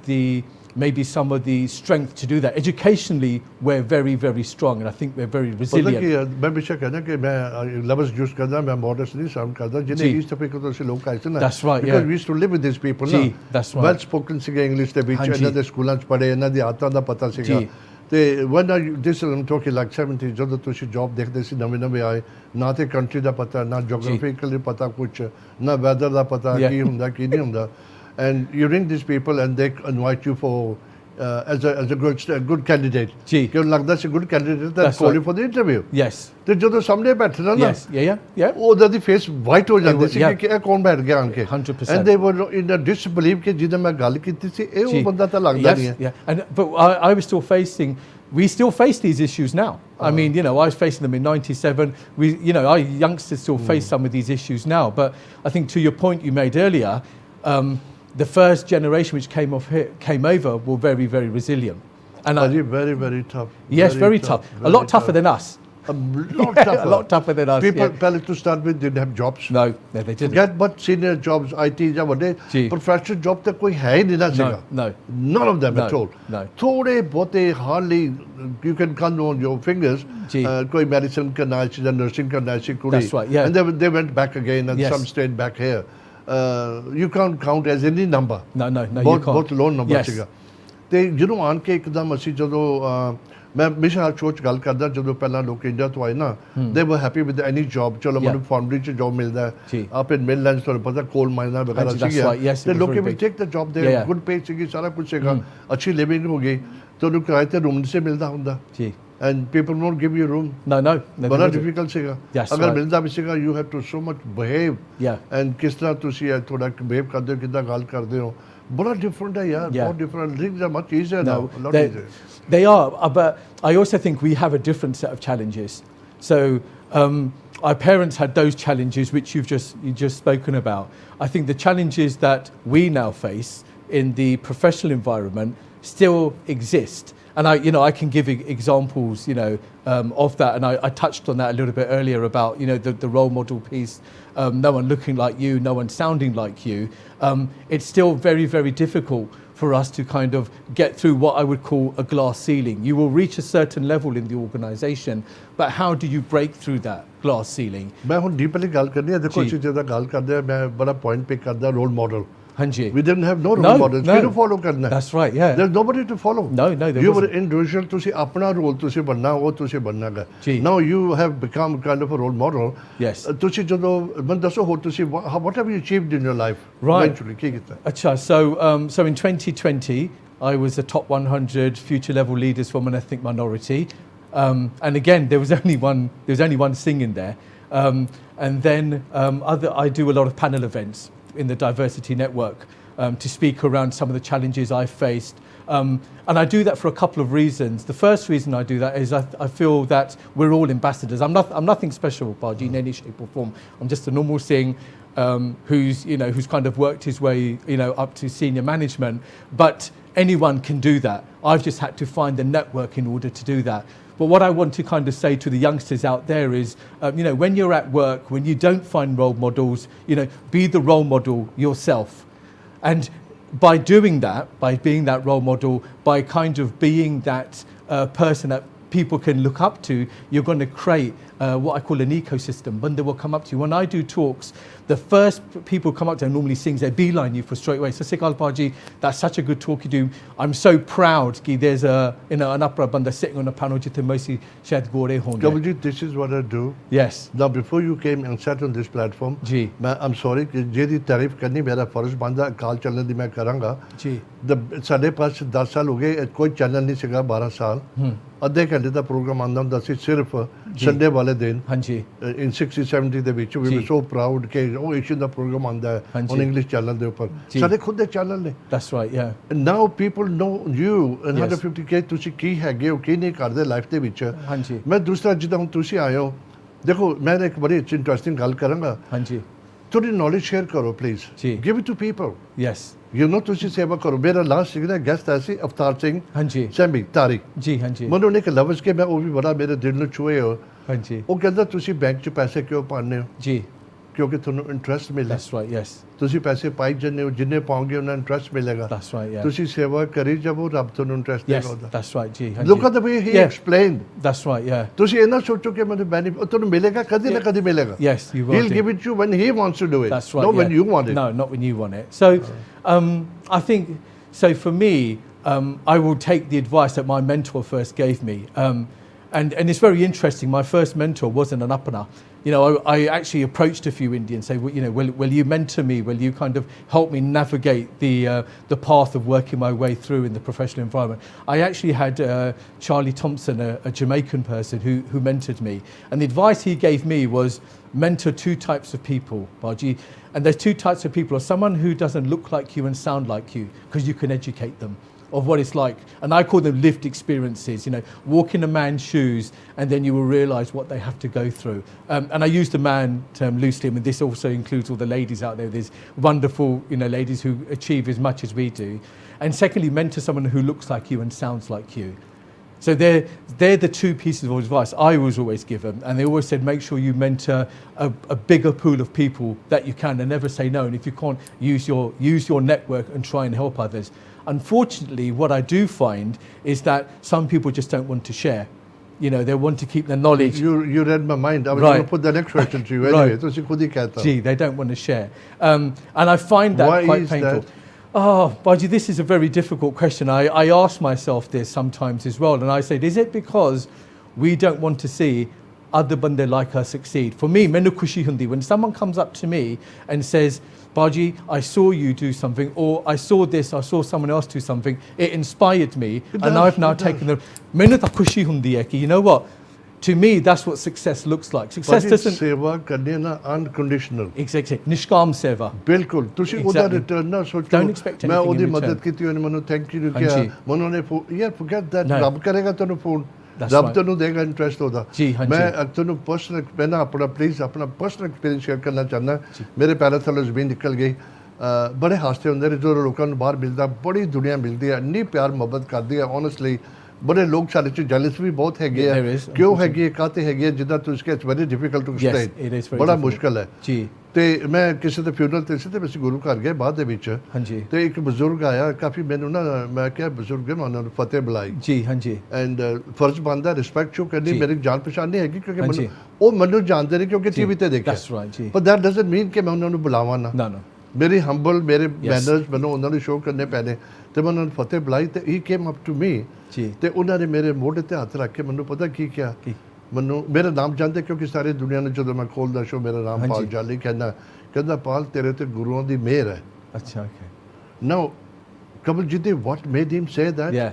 maybe some of the strength to do that. Educationally, we're very, very strong, and I think we're very resilient. मैं बेशक है ना कि मैं लफ्ज़ use करना, मैं modern नहीं साउंड करता, जिन्हें जी। इस तरीके से लोग आए थे ना, That's right, because yeah. we used to live with these people जी, ना, that's right. well spoken सीखे इंग्लिश के बीच, हाँ जी। इन्हों दे स्कूलों च पढ़े, इन्हों दी आदतों दा पता सीखा. जी। ते when this I'm talking like 70 ਜਦੋਂ ਤੁਸੀਂ ਜੌਬ ਦੇਖਦੇ ਸੀ ਨਵੇਂ ਆਏ, ਨਾ ਤੇ ਕੰਟਰੀ ਦਾ ਪਤਾ, ਨਾ ਜੀਓਗ੍ਰਾਫਿਕਲੀ ਪਤਾ ਕੁਝ, ਨਾ ਵੈਦਰ ਦਾ ਪਤਾ ਕੀ ਹੁੰਦਾ ਕੀ ਨਹੀਂ ਹੁੰਦਾ, and you ring these people and they invite you for as a good candidate. जी. क्यों लगता है good candidate that call you for the interview. Yes. ਤੇ ਜਦੋਂ ਸਾਹਮਣੇ ਬੈਠੇ ਨਾ, Yes. Yeah. ਉਹਦਾ ਦੀ ਫੇਸ ਵਾਈਟ ਹੋ ਜਾਂਦੀ ਸੀ Yeah. ਕਿ ਇਹ ਕੌਣ ਬੈਠ ਗਿਆ ਆਣ ਕੇ. 100%. and they were in a disbelief ਕਿ ਜਿਹਦੇ ਮੈਂ ਗੱਲ ਕੀਤੀ ਸੀ ਇਹ ਉਹ ਬੰਦਾ ਤਾਂ ਲੱਗਦਾ ਨਹੀਂ ਹੈ. Yeah. But I was still facing we still face these issues now. I mean, you know, I was facing them in '97. Our youngsters still face some of these issues now. But I think to your point you made earlier, the first generation which came over were very, very resilient. And very, very tough. Yes, very tough. A lot tougher than us. A lot tougher. A lot tougher than us. People, yeah. to start with, didn't have jobs. No, they didn't. Forget but senior jobs, IT, या बड़े professional job तक कोई है ही नहीं ना सीखा. No. None of them at all. No. थोड़े बहुते hardly you can count on your fingers. कोई medicine करना है, या nursing करना है, कुड़ी. That's right. Yeah. And they went back again, and some stayed back here. You can't count as any number. No, you can't. बहुत low number ਸੀगा. ਤੇ ਜਦੋਂ ਆਣ ਕੇ ਇੱਕਦਮ ਅਸੀਂ ਜਦੋਂ ਮੈਂ ਹਮੇਸ਼ਾ ਸੋਚ ਗੱਲ ਕਰਦਾ ਜਦੋਂ ਪਹਿਲਾਂ ਲੋਕ ਇੰਡੀਆ ਤੋਂ ਆਏ ਨਾ ਦੇ ਵਰ ਹੈਪੀ ਵਿਦ ਐਨੀ ਜੌਬ ਚਲੋ ਮੈਨੂੰ ਫਾਰਮਰੀ ਚ ਜੌਬ ਮਿਲਦਾ ਹੈ ਆਪੇ ਮਿਲ ਲੈਂਸ ਤੁਹਾਨੂੰ ਪਤਾ ਕੋਲ ਮਾਈਨਰ ਵਗੈਰਾ ਸੀਗਾ ਤੇ ਲੋਕੀ ਵੀ ਟੇਕ ਦ ਜੌਬ ਦੇ ਗੁੱਡ ਪੇ ਸੀਗੀ ਸਾਰਾ ਕੁਝ ਸੀਗਾ ਅੱਛੀ ਲਿਵਿੰਗ ਹੋ ਗਈ ਤੁਹਾਨੂੰ ਕਿਰਾਏ ਤੇ ਰੂਮ ਸੇ ਮਿਲਦਾ ਹੁੰਦਾ and people won't give you room. No. बड़ा difficult सीगा. अगर मिलता भी सीगा, you have to so much behave. And किस तरह तुसी थोड़ा behave करते हो, कितना गाल करते हो. बड़ा different है यार. बहुत different. Things are much easier now. A lot easier. They are, but I also think we have a different set of challenges. So our parents had those challenges which you've just spoken about. I think the challenges that we now face in the professional environment still exist. And I can give examples, of that. And I touched on that a little bit earlier about, the role model piece. No one looking like you, no one sounding like you. It's still very, very difficult for us to kind of get through what I would call a glass ceiling. You will reach a certain level in the organisation, but how do you break through that glass ceiling? मैं हूँ deeply गाल करनी है. देखो इसी जगह गाल करते हैं. मैं बड़ा point pick करता role model. We didn't have no role models. No. follow करना. That's right. Yeah. There's nobody to follow. No. You were individual. तुसी अपना role तुसी बनना वो तुसी बनना का. Now you have become kind of a role model. Yes. तुसी जो मन दसो हो तुसी what have you achieved in your life? Right. Eventually, क्या किया? अच्छा. So in 2020, I was the top 100 future level leaders from an ethnic minority, and again there was only one Singh in there, and then I do a lot of panel events in the diversity network to speak around some of the challenges I faced. And I do that for a couple of reasons. The first reason I do that is I feel that we're all ambassadors. I'm nothing special, Baji, in any shape or form. I'm just a normal Singh who's kind of worked his way, up to senior management. But anyone can do that. I've just had to find the network in order to do that. But what I want to kind of say to the youngsters out there is, when you're at work, when you don't find role models, be the role model yourself. And by doing that, by being that role model, by kind of being that person that people can look up to, you're going to create what I call an ecosystem. Banda will come up to you. When I do talks, the first people come up to, normally sings, they beeline you for straight away. So Sikh Alpaji, that's such a good talk you do. I'm so proud that there's an upper banda sitting on a panel jithe mostly shed gore honge. Kavaljeet, this is what I do. Yes. Now before you came and sat on this platform, I'm sorry कि जेदी तारीफ करनी मेरा फर्ज बंदा अकाल channel दी मैं करांगा. साढ़े पास 10 साल हो गए कोई चैनल नहीं सीखा 12 साल. अद्धे घंटे का प्रोग्राम आंदा ਹੁੰਦਾ ਸੀ ਸਿਰਫ ਸੰਡੇ ਵਾਲੇ ਦਿਨ. In 60-70 ਦੇ ਵਿੱਚ we were so proud ਕਿ ਉਹ ਏਸ਼ੀਅਨ ਦਾ ਪ੍ਰੋਗਰਾਮ ਆਂਦਾ ਹੈ on English ਚੈਨਲ ਦੇ ਉੱਪਰ. ਸਾਡੇ ਖੁਦ ਦੇ ਚੈਨਲ ਨੇ. That's right, yeah. And now people know you and 150K ਤੁਸੀਂ ਕੀ ਹੈਗੇ ਹੋ ਕੀ ਨਹੀਂ ਕਰਦੇ ਲਾਈਫ ਦੇ ਵਿੱਚ. ਮੈਂ ਦੂਸਰਾ ਜਿੱਦਾਂ ਹੁਣ ਤੁਸੀਂ ਆਏ ਹੋ ਦੇਖੋ ਮੈਂ ਇੱਕ ਬੜੀ ਇੰਟਰਸਟਿੰਗ ਗੱਲ ਕਰਾਂਗਾ. थोड़ी नॉलेज शेयर करो please. Give it to people. Yes. तुसी सेवा करो. मेरा लास्ट सीखना गेस्ट ऐसी अवतार सिंह सैमी तारिक मैं उन्हें एक लफ्ज के मैं वो भी बड़ा मेरे दिल में छुए हो. वो कहता तुसी बैंक च पैसे क्यों पाने हो क्योंकि ਤੁਹਾਨੂੰ ਇੰਟਰਸਟ ਮਿਲੇ. That's right, yes. ਤੁਸੀਂ ਪੈਸੇ ਪਾਈ ਜੰਨੇ ਹੋ ਜਿੰਨੇ ਪਾਓਗੇ ਉਹਨਾਂ ਨੂੰ ਇੰਟਰਸਟ ਮਿਲੇਗਾ. That's right, yeah. ਤੁਸੀਂ ਸੇਵਾ ਕਰੀ ਜਾਵੋ ਰੱਬ ਤੁਹਾਨੂੰ ਇੰਟਰਸਟ ਦੇਗਾ ਉਹਦਾ. That's right, ਜੀ. Look at the way he explained. That's right, yeah. ਤੁਸੀਂ ਇਹਨਾਂ ਸੋਚੋ ਕਿ ਮੈਨੂੰ ਬੈਨੀਫਿਟ ਤੁਹਾਨੂੰ ਮਿਲੇਗਾ ਕਦੀ ਨਾ ਕਦੀ ਮਿਲੇਗਾ. Yes, you will. He'll give it to you when he wants to do it. That's right, not when you want it. No, not when you want it. So I think so for me I will take the advice that my mentor first gave me. And it's very interesting. My first mentor wasn't an upper. I actually approached a few Indians, say, will you mentor me? Will you kind of help me navigate the path of working my way through in the professional environment? I actually had Charlie Thompson, a Jamaican person, who mentored me. And the advice he gave me was mentor two types of people, Baji. And there's two types of people. Someone who doesn't look like you and sound like you, because you can educate them. of what it's like. And I call them lived experiences, you know, walk in a man's shoes and then you will realise what they have to go through. And I use the man term loosely, I mean, this also includes all the ladies out there. There's wonderful, you know, ladies who achieve as much as we do. And secondly, mentor someone who looks like you and sounds like you. So they're the two pieces of advice I was always given, and they always said make sure you mentor a bigger pool of people that you can, and never say no. And if you can't, use your network and try and help others. Unfortunately, what I do find is that some people just don't want to share. You know, they want to keep their knowledge. You read my mind. I was Right. going to put the next question to you anyway. ਤੁਸੀਂ ਖੁਦ ਹੀ ਕਹਿਤਾ. Gee, they don't want to share. And I find that Why quite is painful. that? Oh, Baji, this is a very difficult question. I ask myself this sometimes as well. And I said, is it because we don't want to see other bande like us succeed? For me, mainu khushi hundi when someone comes up to me and says, Baji, I saw you do something, or I saw this, I saw someone else do something, it inspired me, and I've now taken the... Mainu ta khushi hundi hai ki, you know what? To me, that's what success looks like. Success doesn't... सेवा करनी है ना unconditional. Exactly. Nishkam seva. ਬਿਲਕੁਲ ਤੁਸੀਂ ਉਹਦਾ Exactly. Return ਨਾ ਸੋਚੋ Don't expect ਮੈਂ anything ਉਹਦੀ in ਮਦਦ return. ਕੀਤੀ ਉਹਨੇ ਮੈਨੂੰ ਥੈਂਕ ਯੂ ਹਾਂਜੀ। ਕਿਹਾ ਮੈਨੂੰ ਨੇ ਯਾਰ ਫੋਰਗੇਟ ਦੈਟ No. ਰੱਬ ਕਰੇਗਾ ਤੈਨੂੰ ਫੋਨ That's ਰੱਬ right. ਤੈਨੂੰ ਦੇਗਾ ਇੰਟਰਸਟ ਉਹਦਾ ਜੀ, ਹਾਂਜੀ। ਮੈਂ ਤੈਨੂੰ ਪਰਸਨਲ ਮੈਂ ਨਾ ਆਪਣਾ ਪਲੀਜ਼ ਆਪਣਾ ਪਰਸਨਲ ਐਕਸਪੀਰੀਅੰਸ ਸ਼ੇਅਰ ਕਰਨਾ ਚਾਹੁੰਦਾ ਮੇਰੇ ਪੈਰਾਂ ਥੱਲੇ ਜ਼ਮੀਨ ਨਿਕਲ ਗਈ ਬੜੇ ਹਾਸਤੇ ਹੁੰਦੇ ਨੇ ਜਦੋਂ ਲੋਕਾਂ ਨੂੰ ਬਾਹਰ ਮਿਲਦਾ ਬੜੀ ਦੁਨੀਆ ਮਿਲਦੀ ਹੈ ਇੰਨੀ ਪਿਆਰ ਮੁਹੱਬਤ ਕਰਦੀ ਹੈ ਓਨੈਸਟਲੀ ਬੜੇ ਲੋਕ ਸਾਡੇ ਚ ਜੈਲਸ ਵੀ ਬਹੁਤ ਹੈਗੇ ਆ There is, ਕਿਉਂ ਹੈਗੀ ਹੈ ਕਾਤੇ ਹੈਗੀ ਹੈ ਜਿੱਦਾਂ ਤੁਸੀਂ ਕਿਹਾ it's very difficult to Yes, it is explain very ਬੜਾ difficult. ਮੁਸ਼ਕਲ ਹੈ ਜੀ ਤੇ ਮੈਂ ਕਿਸੇ ਦੇ ਫਿਊਨਰਲ ਤੇ ਸੀ ਤੇ ਅਸੀਂ ਗੁਰੂ ਘਰ ਗਏ ਬਾਅਦ ਦੇ ਵਿੱਚ ਹਾਂਜੀ ਤੇ ਇੱਕ ਬਜ਼ੁਰਗ ਆਇਆ ਕਾਫੀ ਮੈਨੂੰ ਨਾ ਮੈਂ ਕਿਹਾ ਬਜ਼ੁਰਗ ਹੈ ਮੈਂ ਉਹਨਾਂ ਨੂੰ ਫਤਿਹ ਬੁਲਾਈ ਜੀ ਹਾਂਜੀ ਐਂਡ ਫਰਜ਼ ਬਣਦਾ ਰਿਸਪੈਕਟ ਸ਼ੋ ਕਰਨੀ ਜੀ। ਮੇਰੀ ਜਾਣ ਪਛਾਣ ਨਹੀਂ ਹੈਗੀ ਕਿਉਂਕਿ ਹਾਂਜੀ। ਮੈਨੂੰ ਉਹ ਮੈਨੂੰ ਜਾਣਦੇ ਨੇ ਕਿਉਂਕਿ ਟੀਵੀ ਤੇ ਦੇਖਿਆ That's right, ਜੀ। ਪਰ ਦੈਟ ਡਸਨਟ ਮੀਨ ਕਿ ਮੈਂ ਉਹਨਾਂ ਨੂੰ ਬੁਲਾਵਾਂ ਨਾ No, no. ਮੇਰੀ ਹੰਬਲ ਮੇਰੇ ਮੈਨਰਸ ਮੈਨੂੰ ਉਹਨਾਂ ਨੂੰ ਸ਼ੋ ਕਰਨੇ ਪੈਣੇ ਤੇ ਮੈਂ ਉਹਨਾਂ ਨੂੰ ਫਤਿਹ ਬੁਲਾਈ ਤੇ ਹੀ ਕੇਮ ਅਪ ਟੂ ਮੀ ਜੀ ਤੇ ਉਹਨਾਂ ਨੇ ਮੇਰੇ ਮੋਢੇ ਤੇ ਹੱਥ ਰੱਖ ਕੇ ਮੈਨੂੰ ਪਤਾ ਕੀ ਕਿਹਾ ਕੀ? ਮੈਨੂੰ ਮੇਰਾ ਨਾਮ ਜਾਣਦੇ ਕਿਉਂਕਿ ਸਾਰੀ ਦੁਨੀਆ ਨੂੰ ਜਦੋਂ ਮੈਂ ਖੋਲਦਾ ਸ਼ੋ ਮੇਰਾ ਨਾਮ ਪਾਲ ਹਾਂਜੀ। ਜਾਲੀ ਕਹਿੰਦਾ ਪਾਲ ਤੇਰੇ ਤੇ ਗੁਰੂਆਂ ਦੀ ਮਿਹਰ ਹੈ ਅੱਛਾ okay Now, Kavaljeet, what made him say that? yeah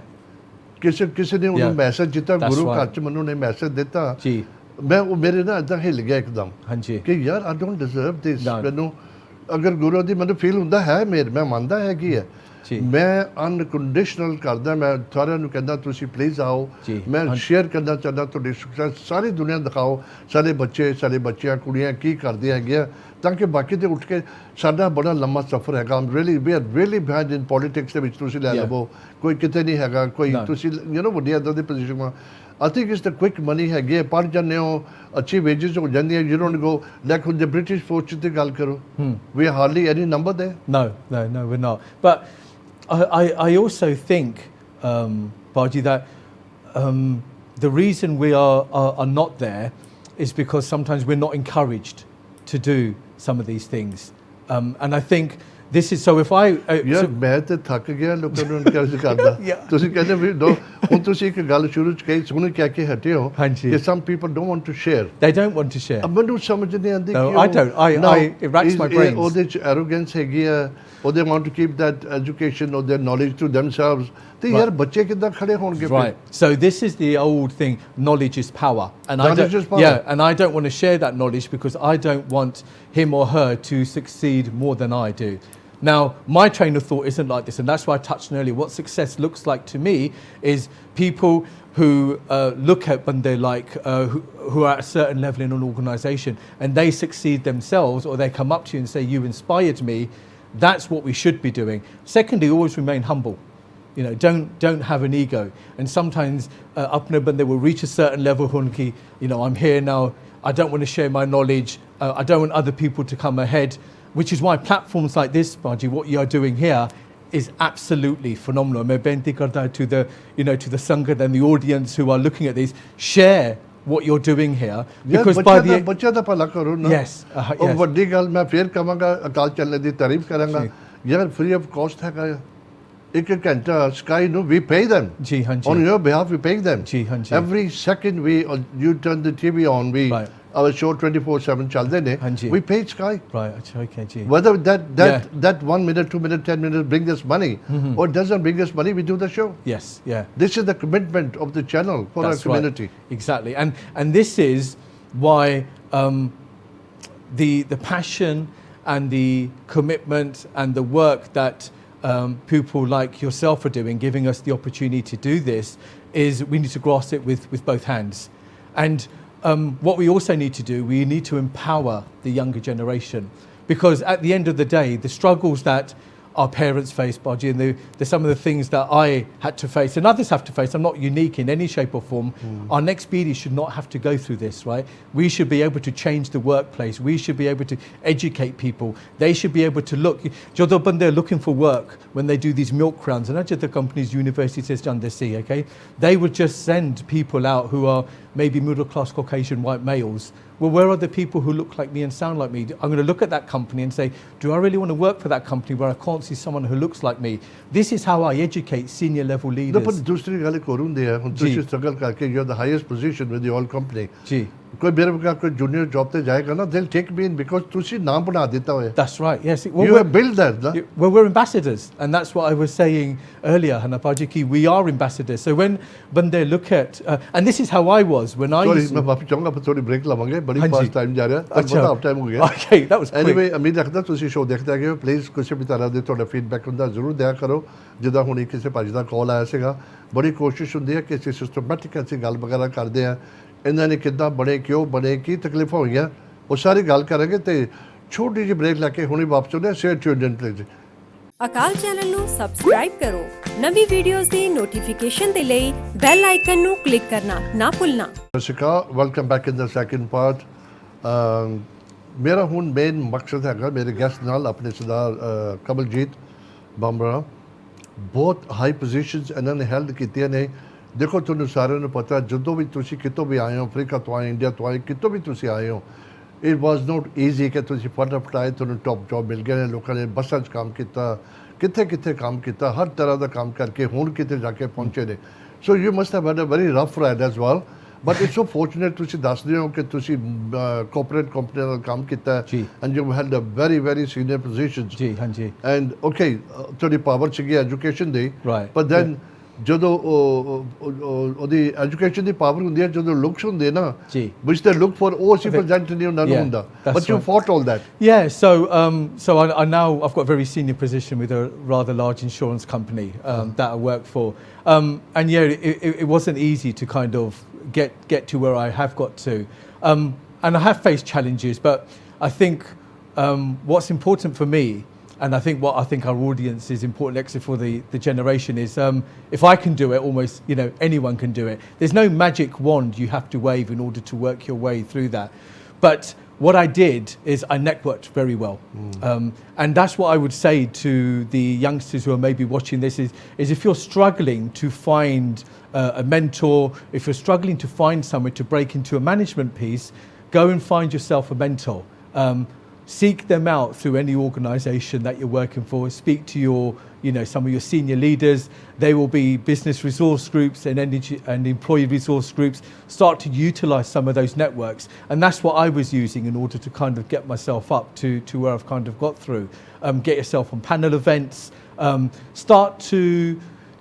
ਕਿਸੇ ਨੇ ਉਹਨੂੰ Yeah. ਮੈਸੇਜ ਦਿੱਤਾ That's ਗੁਰੂ ਘਰ right. ਚ ਮੈਨੂੰ ਨੇ ਮੈਸੇਜ ਦਿੱਤਾ ਜੀ ਮੈਂ ਉਹ ਮੇਰੇ ਨਾਲ ਏਦਾਂ ਹਿੱਲ ਗਿਆ ਇੱਕਦਮ ਹਾਂਜੀ ਕਿ ਯਾਰ I don't deserve this No. ਮੈਨੂੰ ਅਗਰ ਗੁਰੂ ਦੀ ਮੈਨੂੰ ਫੀਲ ਹੁੰਦਾ ਹੈ ਮੈਂ ਮੰਨਦਾ ਹੈ ਕੀ ਹੈ ਜੀ ਮੈਂ ਅਨਕੰਡੀਸ਼ਨਲ ਕਰਦਾ ਮੈਂ ਸਾਰਿਆਂ ਨੂੰ ਕਹਿੰਦਾ ਤੁਸੀਂ ਪਲੀਜ਼ ਆਓ ਜੀ, ਮੈਂ ਹਾਂਜੀ। ਸ਼ੇਅਰ ਕਰਨਾ ਚਾਹੁੰਦਾ ਤੁਹਾਡੀ ਸਕਸੈਸ ਸਾਰੀ ਦੁਨੀਆ ਦਿਖਾਓ ਸਾਡੇ ਬੱਚੇ ਸਾਡੇ ਬੱਚੀਆਂ ਕੁੜੀਆਂ ਕੀ ਕਰਦੇ ਹੈਗੇ ਆ ਤਾਂ ਕਿ ਬਾਕੀ ਤੇ ਉੱਠ ਕੇ ਸਾਡਾ ਬੜਾ ਲੰਮਾ ਸਫ਼ਰ ਹੈਗਾ we are really behind in politics ਦੇ ਵਿੱਚ ਤੁਸੀਂ ਲੈ Yeah. ਲਵੋ ਕੋਈ ਕਿਤੇ ਨਹੀਂ ਹੈਗਾ ਕੋਈ No. ਤੁਸੀਂ ਯੂ نو ਵੱਡੀ ਇੱਦਾਂ ਦੀ position I think it's the quick money ਹੈਗੀ ਹੈ ਪੜ੍ਹ ਜਾਂਦੇ ਹੋ ਅੱਛੀ ਵੇਜਸ ਹੋ ਜਾਂਦੀਆਂ ਯੂ ਡੋਨਟ ਗੋ ਲਾਈਕ ਹੁਣ ਜੇ ਬ੍ਰਿਟਿਸ਼ ਫੋਰਸ ਦੀ ਗੱਲ ਕਰੋ ਵੀ ਹਾਰਡਲੀ ਐਨੀ ਨੰਬਰ ਦੇ no we're not but I also think Baji that the reason we are not there is because sometimes we're not encouraged to do some of these things and I think this is so if I ਯਾਰ ਮੈਂ ਤੇ ਥੱਕ ਗਿਆ ਲੋਕਾਂ ਨੂੰ encourage ਕਰਦਾ Yeah. ਤੁਸੀਂ ਕਹਿੰਦੇ ਵੀ ਦੋ ਹੁਣ ਤੁਸੀਂ ਇੱਕ ਗੱਲ ਸ਼ੁਰੂ ਚ ਕਹੀ ਸੁਣ ਕਹਿ ਕੇ ਹਟੇ ਹੋ ਹਾਂਜੀ। ਕਿ some people don't want to share they don't want to share ਮੈਨੂੰ ਸਮਝ ਨਹੀਂ ਆਉਂਦੀ No, ਕਿਉਂ I don't. It racks my brains. ਉਹਦੇ ਚ ਐਰੋਗੈਂਸ ਹੈਗੀ ਆ or they want to keep that education or their knowledge to themselves ਤੇ ਯਾਰ ਬੱਚੇ ਕਿੱਦਾਂ ਖੜੇ ਹੋਣਗੇ ਫਿਰ? Right. So this is the old thing. Knowledge is power, and Knowledge is power. Yeah, and I don't want to share that knowledge because I don't want him or her to succeed more than I do. Now, my train of thought isn't like this, and that's why I touched on earlier. What success looks like to me is people who look at bande like who are at a certain level in an organisation, and they succeed themselves, or they come up to you and say, "You inspired me." That's what we should be doing. Secondly, always remain humble. You know, don't have an ego. And sometimes apne bande will reach a certain level hunki, you know, I'm here now, I don't want to share my knowledge, I don't want other people to come ahead, which is why platforms like this, Baji, what you are doing here is absolutely phenomenal. Main benti karta hai to the, you know, to the sangat and the audience who are looking at this, share what you're doing here because by the ਬੱਚਿਆਂ ਦਾ ਭਲਾ ਕਰੋ ਨਾ Yes, ਉਹ yes. ਵੱਡੀ ਗੱਲ ਮੈਂ ਫੇਰ ਕਹਾਂਗਾ ਅਕਾਲ ਚੈਨਲ ਦੀ ਤਾਰੀਫ ਕਰਾਂਗਾ ਜੀ। ਯਾਰ ਫ੍ਰੀ ਆਫ ਕਾਸਟ ਹੈਗਾ ਇੱਕ ਘੰਟਾ ਸਕਾਈ ਨੂੰ ਵੀ ਪੇ them ਜੀ ਹਾਂਜੀ on your behalf we pay them ਜੀ ਹਾਂਜੀ every second we you turn the TV on we Right. our show 24/7 ਚੱਲਦੇ ਨੇ ਹਾਂਜੀ। we pay Sky right acha okay ji whether that Yeah. that 1 minute 2 minute 10 minutes bring us money or doesn't bring us money we do the show. yes yeah This is the commitment of the channel for That's our community. right. Exactly, and this is why the passion and the commitment and the work that people like yourself are doing, giving us the opportunity to do this, is we need to grasp it with both hands. And what we also need to do, we need to empower the younger generation, because at the end of the day, the struggles that our parents face, Baji, and some of the things that I had to face and others have to face, I'm not unique in any shape or form. Our next BD should not have to go through this, right? We should be able to change the workplace. We should be able to educate people. They should be able to look. ਜਦੋਂ ਬੰਦੇ looking for work, when they do these milk rounds, and the companies, universities done this, okay? They would just send people out who are maybe middle class Caucasian white males. Well, where are the people who look like me and sound like me? I'm going to look at that company and say, do I really want to work for that company where I can't see someone who looks like me? This is how I educate senior level leaders. No, but दूसरी गाली करूँ दिया हम तुझे struggle करके you're the highest position with the whole company. जी. कोई मेरे बगैर कोई junior job पे जाएगा ना, they'll take me in because तुझे नाम बना देता है. That's right. Yes. Well, you have built that. No? Well, we're ambassadors, and that's what I was saying earlier, Hanapaji, ki we are ambassadors. So when they look at, and this is how I was when I. Sorry, मैं माफी चाहूँगा पर थोड़ी break लवांगे. बड़ी fast time जा रहा है. अब बता अब time हो गया. Okay, that was quick. Anyway, उम्मीद रखता तुझे show देखते आगे. Please कुछ भी तरह दे थोड़ा feedback होता जरूर दिया करो. जिदा हुनी किसी पाजी दा call आया सेगा. बड़ी कोशिश होती है कि इसे systematic ऐसी गल वगैरह कर दे हैं. इन्होंने ने कितना बने क्यों बने की तकलीफां हुई हैं वो सारी गल करेंगे तो छोटी जी ब्रेक लैके हुणी वापस आने stay tuned in please Akal channel ਨੂੰ ਸਬਸਕ੍ਰਾਈਬ ਕਰੋ ਨਵੀਂ ਵੀਡੀਓਜ਼ ਦੀ ਨੋਟੀਫਿਕੇਸ਼ਨ ਦੇ ਲਈ ਬੈਲ ਆਈਕਨ ਨੂੰ ਕਲਿੱਕ ਕਰਨਾ ਨਾ ਭੁੱਲਣਾ Shika, welcome back in the second part. मेरा हुन मेन मकसद है मेरे गेस्ट नाल अपने सरदार कवलजीत भामरा बहुत हाई पोजीशंस इन्होंने हेल्ड कीतियां ने देखो तुहानू सारिਆਂ ਨੂੰ पता ਜਦੋਂ ਵੀ ਤੁਸੀਂ ਕਿਤੋਂ ਵੀ ਆਏ ਹੋ ਅਫਰੀਕਾ ਤੋਂ ਆਏ ਇੰਡੀਆ ਤੋਂ ਆਏ ਕਿਤੋਂ ਵੀ ਤੁਸੀਂ ਆਏ ਹੋ ਇਟ ਵਾਸ ਨੋਟ ਈਜ਼ੀ ਕਿ ਤੁਸੀਂ ਫਟਾਫਟ ਆਏ ਤੁਹਾਨੂੰ ਟੌਪ ਜੌਬ ਮਿਲ ਗਿਆ ਨੇ ਲੋਕਾਂ ਨੇ ਬੱਸਾਂ 'ਚ ਕੰਮ ਕੀਤਾ ਕਿੱਥੇ ਕਿੱਥੇ ਕੰਮ ਕੀਤਾ ਹਰ ਤਰ੍ਹਾਂ ਦਾ ਕੰਮ ਕਰਕੇ ਹੁਣ ਕਿਤੇ ਜਾ ਕੇ ਪਹੁੰਚੇ ਨੇ so you must have had a very rough ride as well but it's so fortunate ਤੁਸੀਂ ਦੱਸਦੇ ਹੋ ਕਿ ਤੁਸੀਂ ਕੋਆਪਰੇਟ ਕੰਪਨੀ ਨਾਲ ਕੰਮ ਕੀਤਾ ਹੈ and you held a very very senior positions ਜੀ ਹਾਂਜੀ ਐਂਡ ਓਕੇ ਤੁਹਾਡੀ ਪਾਵਰ ਸੀਗੀ ਐਜੂਕੇਸ਼ਨ ਦੀ ਰਾਈਟ ਬਟ ਦੈਨ ਜਦੋਂ ਉਹਦੀ ਐਜੂਕੇਸ਼ਨ ਦੀ ਪਾਵਰ ਹੁੰਦੀ ਹੈ ਜਦੋਂ ਲੁਕਸ ਹੁੰਦੇ ਨਾ which they look for ਉਹ ਅਸੀਂ ਪ੍ਰੈਜ਼ੈਂਟ ਨਹੀਂ ਉਹਨਾਂ ਨੂੰ ਹੁੰਦਾ but you fought all that so I now I've got a very senior position with a rather large insurance company that I work for and it wasn't easy to kind of get to where I have got to and I have faced challenges but I think what's important for me and I think what I think our audience is important actually for the generation is if I can do it almost anyone can do it. There's no magic wand you have to wave in order to work your way through that but what I did is I networked very well and that's what I would say to the youngsters who are maybe watching this is if you're struggling to find a mentor, if you're struggling to find someone to break into a management piece, go and find yourself a mentor. Seek them out through any organisation that you're working for. Speak to your, some of your senior leaders. They will be business resource groups and energy and employee resource groups. Start to utilise some of those networks, and that's what I was using in order to kind of get myself up to where I've kind of got through. Get yourself on panel events.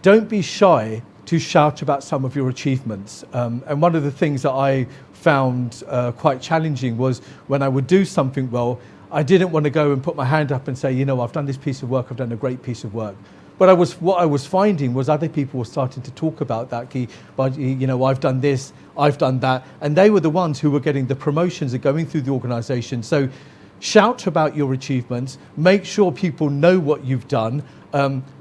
Don't be shy to shout about some of your achievements. And one of the things that I found quite challenging was when I would do something well. I didn't want to go and put my hand up and say, I've done this piece of work, I've done a great piece of work. But what I was finding was other people were starting to talk about that. I've done this, I've done that. And they were the ones who were getting the promotions and going through the organisation. So shout about your achievements, make sure people know what you've done,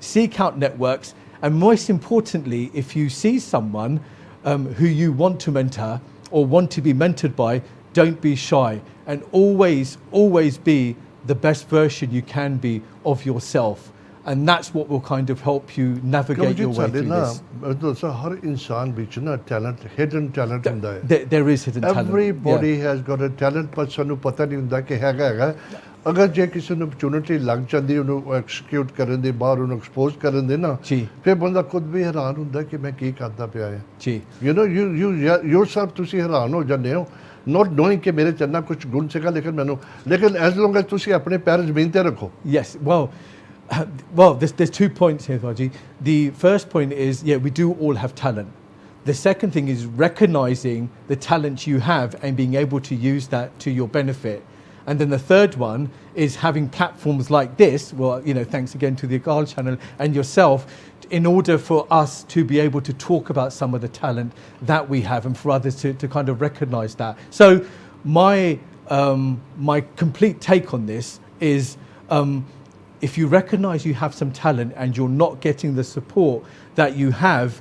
seek out networks. And most importantly, if you see someone who you want to mentor or want to be mentored by, don't be shy and always be the best version you can be of yourself and that's what will kind of help you navigate your way through this. हर इंसान बीच ना talent hidden talent ਹੁੰਦਾ ਹੈ there is hidden talent everybody has got a talent but ਸਾਨੂੰ ਪਤਾ ਨਹੀਂ ਹੁੰਦਾ ਕਿ ਹੈਗਾ ਅਗਰ ਜੇ ਕਿਸੇ ਨੂੰ opportunity ਲੱਗ ਜਾਂਦੀ ਉਹਨੂੰ ਐਕਸੀਕਿਊਟ ਕਰਨ ਦੇ ਬਾਹਰ ਉਹਨੂੰ ਐਕਸਪੋਜ਼ ਕਰਨ ਦੇ ਨਾ ਫਿਰ ਬੰਦਾ ਖੁਦ ਵੀ ਹੈਰਾਨ ਹੁੰਦਾ ਕਿ ਮੈਂ ਕੀ ਕਰਦਾ ਪਿਆ ਹੈ ਜੀ you yourself ਤੁਸੀਂ ਹੈਰਾਨ ਹੋ ਜਾਂਦੇ ਹੋ not knowing कि मेरे चन्ना कुछ गुण सीखा लेकिन as long as तुसी अपने पैर ज़मीन ते रखो. Yes, well, there's 2 points here, Vaji. The first point is, we do all have talent. The second thing is recognising the talent you have and being able to use that to your benefit. And then the third one is having platforms like this, well, you know, thanks again to the Akaal Channel and yourself, in order for us to be able to talk about some of the talent that we have and for others to kind of recognize that. So my complete take on this is if you recognize you have some talent and you're not getting the support that you have,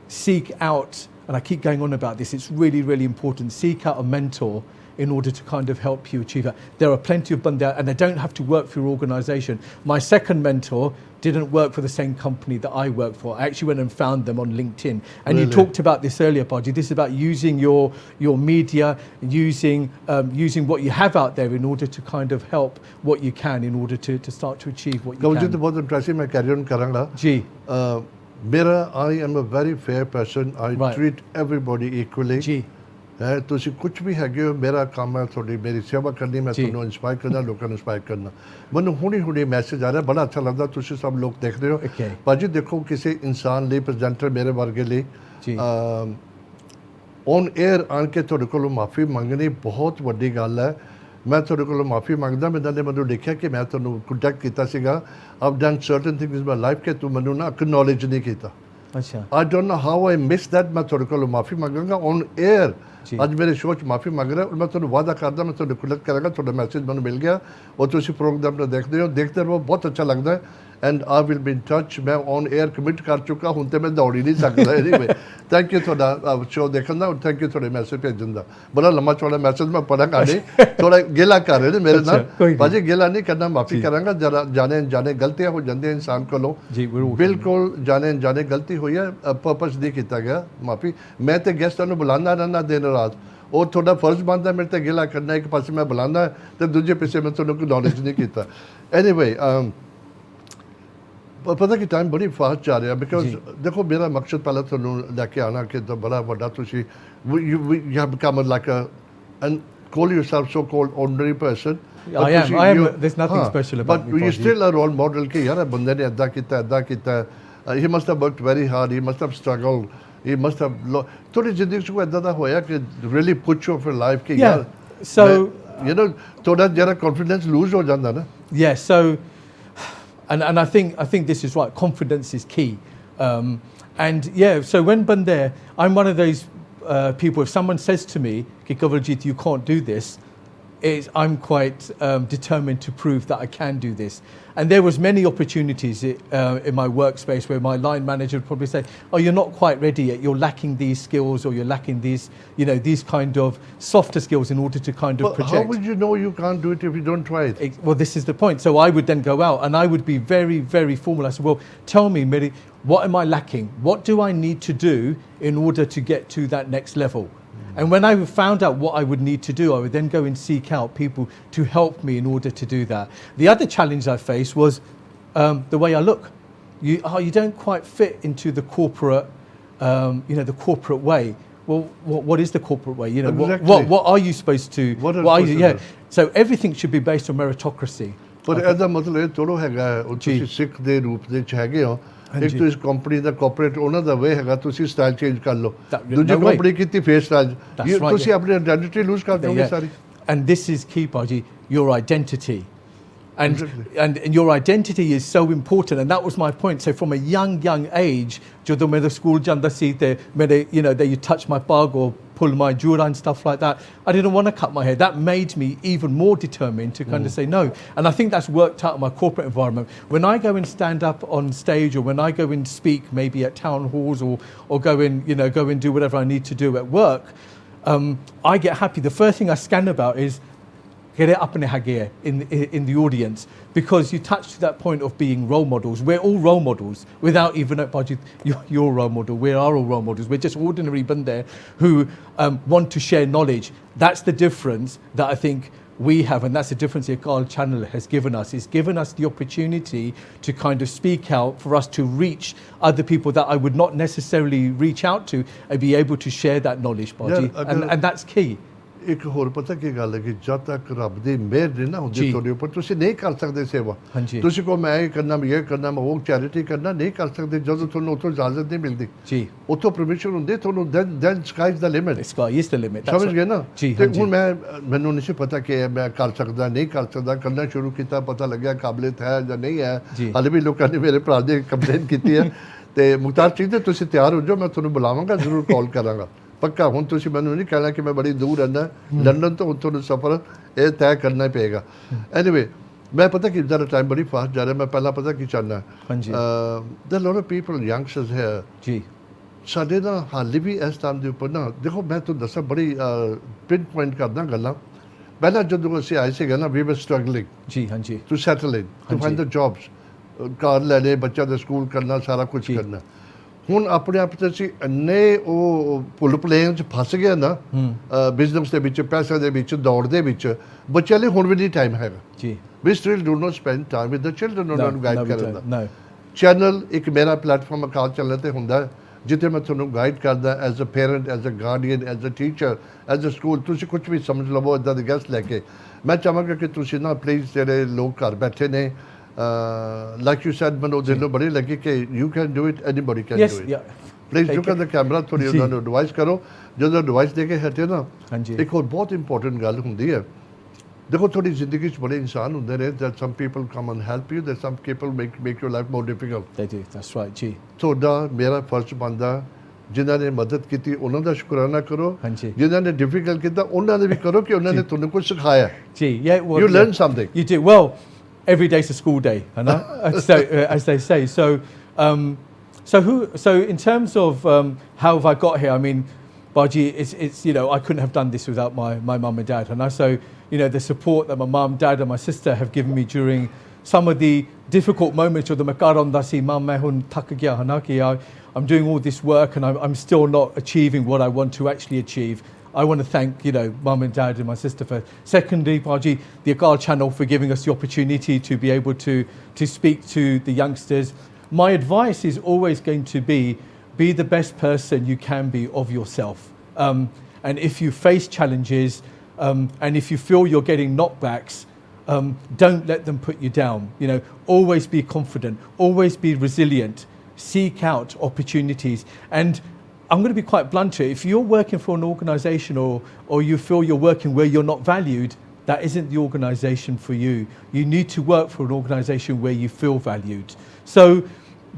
seek out, and I keep going on about this, it's really, really important, seek out a mentor in order to kind of help you achieve that. There are plenty of banda, and they don't have to work for your organization. My second mentor didn't work for the same company that I work for. I actually went and found them on LinkedIn. And Really? you talked about this earlier, Baji. This is about using your media, using what you have out there in order to kind of help what you can in order to start to achieve what you Kavaljeet can. बहुत interesting मैं carry on करांगा जी मेरा I am a very fair person I Right. Treat everybody equally जी है ਤੁਸੀਂ ਕੁਝ ਵੀ ਹੈਗੇ ਹੋ ਮੇਰਾ ਕੰਮ ਹੈ ਤੁਹਾਡੀ ਮੇਰੀ ਸੇਵਾ ਕਰਨੀ ਮੈਂ ਜੀ। ਤੁਹਾਨੂੰ ਇੰਸਪਾਇਰ ਕਰਨਾ ਲੋਕਾਂ ਨੂੰ ਇੰਸਪਾਇਰ ਕਰਨਾ ਮੈਨੂੰ ਹੁਣੀ ਮੈਸੇਜ ਆ ਰਿਹਾ ਬੜਾ ਅੱਛਾ ਲੱਗਦਾ ਤੁਸੀਂ ਸਭ ਲੋਕ ਦੇਖਦੇ ਹੋ Okay. ਭਾਜੀ ਦੇਖੋ ਕਿਸੇ ਇਨਸਾਨ ਲਈ ਪ੍ਰੈਜ਼ੈਂਟਰ ਮੇਰੇ ਵਰਗੇ ਲਈ ਜੀ ਔਨ 에ਅਰ ਆਣ ਕੇ ਤੁਹਾਡੇ ਕੋਲੋਂ ਮਾਫੀ ਮੰਗਣੀ ਬਹੁਤ ਵੱਡੀ ਗੱਲ ਹੈ ਮੈਂ ਤੁਹਾਡੇ ਕੋਲੋਂ ਮਾਫੀ ਮੰਗਦਾ ਮੈਂ ਨੇ ਮੈਨੂੰ ਲਿਖਿਆ ਕਿ ਮੈਂ ਤੁਹਾਨੂੰ ਕੰਟੈਕਟ ਕੀਤਾ ਸੀਗਾ I've done certain things in my life ਕਿ ਤੂੰ ਮੈਨੂੰ ਨਾ ਐਕਨੋਲੇਜ ਨਹੀਂ ਕੀਤਾ अच्छा I don't know how I missed that ਮੈਂ ਤੁਹਾਡੇ ਕੋਲੋਂ ਮਾਫੀ ਮੰਗਾਂਗਾ ਔਨ 에ਅਰ ਜੀ। ਅੱਜ ਮੇਰੇ ਸ਼ੋਅ 'ਚ ਮਾਫੀ ਮੰਗ ਰਿਹਾ ਔਰ ਮੈਂ ਤੁਹਾਨੂੰ ਵਾਅਦਾ ਕਰਦਾ ਮੈਂ ਤੁਹਾਨੂੰ ਕੁਲਤ ਕਰਾਂਗਾ ਤੁਹਾਡਾ ਮੈਸੇਜ ਮੈਨੂੰ ਮਿਲ ਗਿਆ ਔਰ ਤੁਸੀਂ ਪ੍ਰੋਗਰਾਮ ਨੂੰ ਦੇਖਦੇ ਰਹੋ ਬਹੁਤ ਅੱਛਾ ਲੱਗਦਾ ਹੈ and I will be in touch ਮੈਂ ਔਨ 에ਅਰ ਕਮਿਟ ਕਰ ਚੁੱਕਾ ਹੁਣ ਤੇ ਮੈਂ ਦੌੜ ਹੀ ਨਹੀਂ ਸਕਦਾ ਐਨੀਵੇ ਥੈਂਕ ਯੂ ਤੁਹਾਡਾ ਸ਼ੋਅ ਦੇਖਣ ਦਾ ਔਰ ਥੈਂਕ ਯੂ ਤੁਹਾਡੇ ਮੈਸੇਜ ਭੇਜਣ ਦਾ ਬੜਾ ਲੰਮਾ ਚੌੜਾ ਮੈਸੇਜ ਮੈਂ ਪੜਾਂਗਾ ਨਹੀਂ ਥੋੜਾ ਗਿਲਾ ਕਰ ਰਹੇ ਨੇ ਮੇਰੇ ਨਾਲ ਅੱਛਾ, ਕੋਈ ਨਹੀਂ। ਭਾਜੀ ਗਿਲਾ ਨਹੀਂ ਕਰਨਾ ਮਾਫੀ ਜੀ। ਕਰਾਂਗਾ ਜਰਾ ਜਾਣੇ ਗਲਤੀਆਂ ਹੋ ਜਾਂਦੀਆਂ ਇਨਸਾਨ ਕੋਲੋਂ जी we're all ਬਿਲਕੁਲ ਜਾਣੇ ਗਲਤੀ ਹੋਈ ਹੈ ਪਰਪਸ ਨਹੀਂ ਕੀਤਾ ਗਿਆ ਮਾਫੀ ਮੈਂ ਤੇ ਗੈਸਟਾਂ ਨੂੰ ਬੁਲਾਉਂਦਾ ਰਹਿਣਾ ਦਿਨ ਰਾਤ ਉਹ ਤੁਹਾਡਾ ਫਰਜ਼ ਬਣਦਾ ਮੇਰੇ ਤੇ ਗਿਲਾ ਕਰਨਾ ਇੱਕ ਪਾਸੇ ਮੈਂ ਬੁਲਾਉਂਦਾ ਤੇ ਦੂਜੇ ਪਾਸੇ ਮੈਂ ਤੁਹਾਨੂੰ ਕੋਈ ਨੌਲੇਜ ਨਹੀਂ ਕੀਤਾ ਐਨੀਵੇ ਪਤਾ ਕਿ ਟਾਈਮ ਬੜੀ ਫਾਸਟ ਜਾ ਰਿਹਾ ਬਿਕਾਜ਼ ਜੀ। ਦੇਖੋ ਮੇਰਾ ਮਕਸਦ ਪਹਿਲਾਂ ਤੁਹਾਨੂੰ ਲੈ ਕੇ ਆਉਣਾ ਕਿ ਤਾਂ ਬੜਾ ਵੱਡਾ ਤੁਸੀਂ you have become like and call yourself so called ordinary person I am there's nothing special about but me, you Baji. still a role model ਕਿ ਯਾਰ ਇਹ ਬੰਦੇ ਨੇ ਇੱਦਾਂ ਕੀਤਾ he must have worked very hard he must have struggled he must have ਤੁਹਾਡੀ ਜ਼ਿੰਦਗੀ 'ਚ ਕੋਈ ਇੱਦਾਂ ਦਾ ਹੋਇਆ ਕਿ really put you off your life ਕਿ Yeah, ਯਾਰ so you know ਤੁਹਾਡਾ ਜਿਹੜਾ confidence lose ਹੋ ਜਾਂਦਾ ਨਾ yeah, so and I think this is right. Confidence is key, and yeah. So when Bandar, I'm one of those people. If someone says to me, "Ki Kavaljeet, you can't do this," I'm quite determined to prove that I can do this. And there was many opportunities in my workspace where my line manager would probably say, "Oh, you're not quite ready yet. You're lacking these skills, or you're lacking these, these kind of softer skills in order to kind of but project." how would you know you can't do it if you don't try it? Well, this is the point. So I would then go out and I would be very, very formal. I said, well, tell me, Miri, what am I lacking? What do I need to do in order to get to that next level? And when I found out what I would need to do, I would then go and seek out people to help me in order to do that. The other challenge I faced was the way I look. You don't quite fit into the corporate, the corporate way. Well, what is the corporate way? Exactly. What are you supposed to? What are are you you? supposed Yeah. to So everything should be based on meritocracy. ਪਰ ਇਹਦਾ ਮਤਲਬ ਇਹ ਥੋੜ੍ਹਾ ਹੈਗਾ ਉਹ ਤੁਸੀਂ ਸਿੱਖ ਦੇ ਰੂਪ ਦੇ ਵਿੱਚ ਹੈਗੇ ਹੋ ਇੱਕ ਤੁਸੀਂ ਕੰਪਨੀ ਦਾ ਕਾਰਪੋਰੇਟ ਉਹਨਾਂ ਦਾ ਵੇ ਹੈਗਾ ਤੁਸੀਂ ਸਟਾਈਲ ਚੇਂਜ ਕਰ ਲਓ ਦੂਜੀ ਕੰਪਨੀ ਕੀਤੀ ਫੇਸ ਸਟਾਈਲ ਤੁਸੀਂ ਆਪਣੀ ਆਇਡੈਂਟੀਟੀ ਲੂਜ਼ ਕਰ ਦੋਗੇ ਸਾਰੀ And this is key, Baji, your identity. And, Exactly. and your identity is so important, and that was my point. So from a young age, ਜਦੋਂ ਮੈਂ ਸਕੂਲ ਜਾਂਦਾ ਸੀ ਤੇ ਮੇਰੇ you touch my bug or pull my jura and stuff like that, I didn't want to cut my hair. That made me even more determined to kind of say no. And I think that's worked out in my corporate environment. When I go and stand up on stage, or when I go and speak maybe at town halls, or go and do whatever I need to do at work, I get happy. The first thing I scan about is in the audience, because you touch to that point of being role models. We're all role models without even a budget. You're a role model. We are all role models. We're just ordinary bande who want to share knowledge. That's the difference that I think we have, and that's the difference the Akaal Channel has given us. It's given us the opportunity to kind of speak out, for us to reach other people that I would not necessarily reach out to, and be able to share that knowledge, Baji. Yeah, and that's key. ਇੱਕ ਹੋਰ ਪਤਾ ਕੀ ਗੱਲ ਹੈ ਕਿ ਜਦ ਤੱਕ ਰੱਬ ਦੀ ਮਿਹਰ ਨਹੀਂ ਨਾ ਹੁੰਦੀ ਜੀ। ਤੁਹਾਡੇ ਉੱਪਰ ਤੁਸੀਂ ਨਹੀਂ ਕਰ ਸਕਦੇ ਸੇਵਾ ਹਾਂਜੀ। ਤੁਸੀਂ ਕਹੋ ਮੈਂ ਇਹ ਕਰਨਾ ਮੈਂ ਇਹ ਕਰਨਾ ਮੈਂ ਉਹ ਚੈਰਿਟੀ ਕਰਨਾ ਨਹੀਂ ਕਰ ਸਕਦੇ ਜਦੋਂ ਤੁਹਾਨੂੰ ਉੱਥੋਂ ਇਜਾਜ਼ਤ ਨਹੀਂ ਮਿਲਦੀ ਜੀ ਉੱਥੋਂ ਪਰਮਿਸ਼ਨ ਹੁੰਦੀ ਤੁਹਾਨੂੰ then sky is the limit sky is the limit ਸਮਝ ਗਏ ਨਾ ਜੀ ਤੇ ਹਾਂਜੀ ਹੁਣ ਮੈਨੂੰ ਨਹੀਂ ਸੀ ਪਤਾ ਕਿ ਮੈਂ ਕਰ ਸਕਦਾ ਨਹੀਂ ਕਰ ਸਕਦਾ ਕਰਨਾ ਸ਼ੁਰੂ ਕੀਤਾ ਪਤਾ ਲੱਗਿਆ ਕਾਬਲੀਅਤ ਹੈ ਜਾਂ ਨਹੀਂ ਹੈ ਜੀ। ਹਾਲੇ ਵੀ ਲੋਕਾਂ ਨੇ ਮੇਰੇ ਭਰਾ ਦੀ ਕੰਪਲੇਨ ਕੀਤੀ ਹੈ ਤੇ ਮੁਖਤਾਰ ਸਿੰਘ ਜੀ ਤੁਸੀਂ ਤਿਆਰ ਹੋ ਜਾਓ ਮੈਂ ਤੁਹਾਨੂੰ ਬੁਲਾਵਾਂਗਾ ਜ਼ਰੂਰ ਕਾਲ ਕਰਾਂਗਾ ਪੱਕਾ ਹੁਣ ਤੁਸੀਂ ਮੈਨੂੰ ਨਹੀਂ ਕਹਿਣਾ ਕਿ ਮੈਂ ਬੜੀ ਦੂਰ ਰਹਿੰਦਾ ਲੰਡਨ ਤੋਂ ਤੁਹਾਨੂੰ ਸਫ਼ਰ ਇਹ ਤੈਅ ਕਰਨਾ ਹੀ ਪਏਗਾ ਐਨੀਵੇ ਮੈਂ ਪਤਾ ਕਿ ਜ਼ਿਆਦਾ ਟਾਈਮ ਬੜੀ ਫਾਸਟ ਜਾ ਰਿਹਾ ਮੈਂ ਪਹਿਲਾਂ ਪਤਾ ਕੀ ਚਾਹੁੰਦਾ ਹਾਂਜੀ ਦ ਲੋਟ ਆਫ ਪੀਪਲ ਯੰਗਸਟਰਸ ਹੈ ਜੀ ਸਾਡੇ ਨਾ ਹਾਲੇ ਵੀ ਇਸ ਟਾਈਮ ਦੇ ਉੱਪਰ ਨਾ ਦੇਖੋ ਮੈਂ ਤੁਹਾਨੂੰ ਦੱਸਾਂ ਬੜੀ ਪਿਨ ਪੁਆਇੰਟ ਕਰਦਾ ਗੱਲਾਂ ਪਹਿਲਾਂ ਜਦੋਂ ਅਸੀਂ ਆਏ ਸੀਗੇ ਨਾ ਵੀ ਵਰ ਸਟਰਗਲਿੰਗ ਜੀ ਹਾਂਜੀ to settle in to find the jobs car ਲੈਣੇ ਬੱਚਿਆਂ ਦਾ ਸਕੂਲ ਕਰਨਾ ਸਾਰਾ ਕੁਝ ਕਰਨਾ ਹੁਣ ਆਪਣੇ ਆਪ 'ਚ ਅਸੀਂ ਇੰਨੇ ਉਹ ਭੁੱਲ ਭੁਲੇਖਿਆਂ 'ਚ ਫਸ ਗਏ ਨਾ ਬਿਜ਼ਨਸ ਦੇ ਵਿੱਚ ਪੈਸੇ ਦੇ ਵਿੱਚ ਦੌੜ ਦੇ ਵਿੱਚ ਬੱਚਿਆਂ ਲਈ ਹੁਣ ਵੀ ਨਹੀਂ ਟਾਈਮ ਹੈਗਾ ਜੀ we still do not spend time with the children ਉਹਨਾਂ ਨੂੰ ਗਾਈਡ ਕਰਨ ਦਾ no ਚੈਨਲ ਇੱਕ ਮੇਰਾ ਪਲੇਟਫਾਰਮ ਅਕਾਲ ਚੈਨਲ ਤੇ ਹੁੰਦਾ ਹੈ ਜਿੱਥੇ ਮੈਂ ਤੁਹਾਨੂੰ ਗਾਈਡ ਕਰਦਾ as a parent as a guardian as a teacher as a school ਤੁਸੀਂ ਕੁਝ ਵੀ ਸਮਝ ਲਵੋ ਇੱਦਾਂ ਦੇ ਗੈਸਟ ਲੈ ਕੇ ਮੈਂ ਚਾਹਾਂਗਾ ਕਿ ਤੁਸੀਂ ਨਾ ਪਲੀਜ਼ ਜਿਹੜੇ ਲੋਕ ਘਰ ਬੈਠੇ ਨੇ ਲਾਈਕ ਯੂ ਸੈਡ ਮੈਨੂੰ ਦਿਲੋਂ ਬੜੀ ਲੱਗੀ ਕਿ you can do it anybody can yes do it yeah please look at the camera ਥੋੜੀ ਉਹਨਾਂ ਨੂੰ ਐਡਵਾਈਸ ਕਰੋ ਜਦੋਂ ਐਡਵਾਈਸ ਦੇ ਕੇ ਹਟੇ ਨਾ ਹਾਂਜੀ ਇੱਕ ਹੋਰ ਬਹੁਤ ਇੰਪੋਰਟੈਂਟ ਗੱਲ ਹੁੰਦੀ ਹੈ ਦੇਖੋ ਤੁਹਾਡੀ ਜ਼ਿੰਦਗੀ 'ਚ ਬੜੇ ਇਨਸਾਨ ਹੁੰਦੇ ਨੇ that some people come and help you that some people make your life more difficult they do that's right ਜੀ ਤੁਹਾਡਾ ਮੇਰਾ ਫਰਜ਼ ਬਣਦਾ ਜਿਨ੍ਹਾਂ ਨੇ ਮਦਦ ਕੀਤੀ ਉਹਨਾਂ ਦਾ ਸ਼ੁਕਰਾਨਾ ਕਰੋ ਹਾਂਜੀ ਜਿਨ੍ਹਾਂ ਨੇ ਡਿਫਿਕਲਟ ਕੀਤਾ ਉਹਨਾਂ ਦੇ ਵੀ ਕਰੋ ਕਿ ਉਹਨਾਂ ਨੇ ਤੁਹਾਨੂੰ ਕੁਝ ਸਿਖਾਇਆ ਜੀ yeah well you learn something you do well every day's a school day I know so as they say so in terms of how have I got here I mean Baji it's you know I couldn't have done this without my mum and dad and so you know the support that my mum dad and my sister have given me during some of the difficult moments of the makaron da si mum main hun thak gaya hai na ki I'm doing all this work and I'm still not achieving what I want to actually achieve. I want to thank, you know, mum and dad and my sister for. Secondly, Baji, the Akaal Channel for giving us the opportunity to be able to speak to the youngsters. My advice is always going to be the best person you can be of yourself. And if you face challenges and if you feel you're getting knockbacks, don't let them put you down. You know, always be confident, always be resilient. Seek out opportunities. And I'm going to be quite blunt here. If you're working for an organisation or you feel you're working where you're not valued, that isn't the organisation for you. You need to work for an organisation where you feel valued. So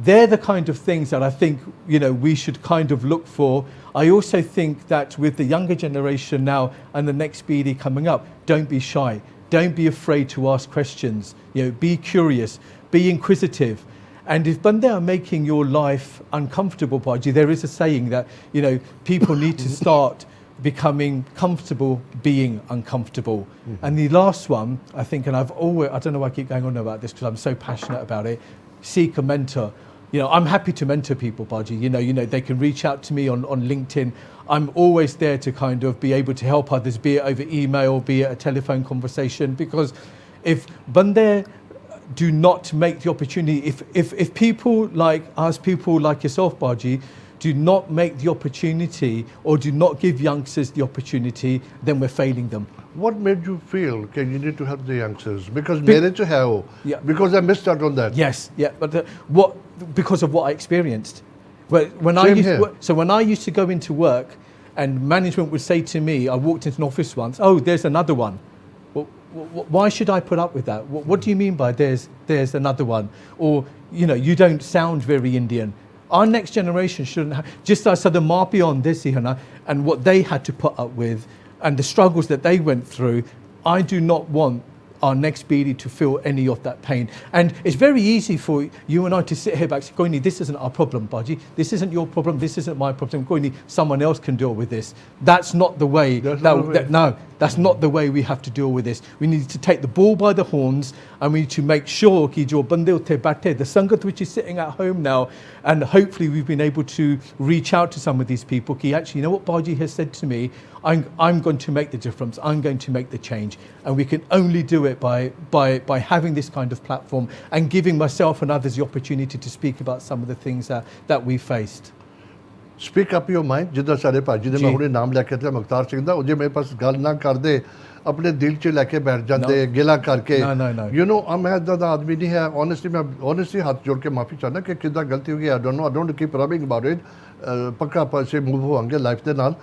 they're the kind of things that I think, you know, we should kind of look for. I also think that with the younger generation now and the next BD coming up, don't be shy. Don't be afraid to ask questions. You know, be curious, be inquisitive. And if Bande are making your life uncomfortable, Baji, there is a saying that, you know, people need to start becoming comfortable being uncomfortable. And the last one, I think, and I don't know why I keep going on about this because I'm so passionate about it, seek a mentor. You know, I'm happy to mentor people, Baji. You know, they can reach out to me on LinkedIn. I'm always there to kind of be able to help others, be it over email, be it a telephone conversation, because if Bande do not make the opportunity, if people like us, people like yourself, Baji, do not make the opportunity or do not give youngsters the opportunity, then we're failing them. what made you feel okay you need to help the youngsters because mere to hai Yeah. because I missed out on that Yes, yeah, but because of what I experienced. When I Same used here. so when I used to go into work and management would say to me, I walked into an office once, oh, there's another one. Why should I put up with that? What do you mean by there's another one? Or, you know, you don't sound very Indian. Our next generation shouldn't have, just as the Marpi on this, and what they had to put up with and the struggles that they went through, I do not want our next BD to feel any of that pain. And it's very easy for you and I to sit here back and say, Goini, this isn't our problem, Baji. This isn't your problem. This isn't my problem. Goini, someone else can deal with this. That's not the way. No, that's not the way we have to deal with this. We need to take the bull by the horns and we need to make sure ki jo bande utte baithe, the sangat which is sitting at home now, and hopefully we've been able to reach out to some of these people. Ki actually, you know what Baji has said to me? I'm going to make the difference. I'm going to make the change. And we can only do it by having this kind of platform and giving myself and others the opportunity to speak about some of the things that we faced. Speak up your mind, ਜਿੱਦਾਂ ਸਾਡੇ ਭਾਜੀ ਨੇ ਮੈਂ ਹੁਣੇ ਨਾਮ ਲੈ ਕੇ ਤੇ ਮੁਖਤਾਰ ਸਿੰਘ ਦਾ, ਉਹ ਜੇ ਮੇਰੇ ਪਾਸ ਗੱਲ ਨਾ ਕਰਦੇ ਆਪਣੇ ਦਿਲ 'ਚ ਲੈ ਕੇ ਬੈਠ ਜਾਂਦੇ ਗਿਲਾ ਕਰਕੇ, ਯੂ ਨੋ ਮੈਂ ਇੱਦਾਂ ਦਾ ਆਦਮੀ ਨਹੀਂ ਹੈ। ਓਨੈਸਟਲੀ ਹੱਥ ਜੋੜ ਕੇ ਮਾਫੀ ਚਾਹੁੰਦਾ ਕਿ ਕਿੱਦਾਂ ਗਲਤੀ ਹੋ ਗਈ, I don't keep rubbing about it. ਪੱਕਾ ਆਪਾਂ ਸੇ ਮੂਵ ਹੋਵਾਂਗੇ ਲਾਈਫ ਦੇ ਨਾਲ।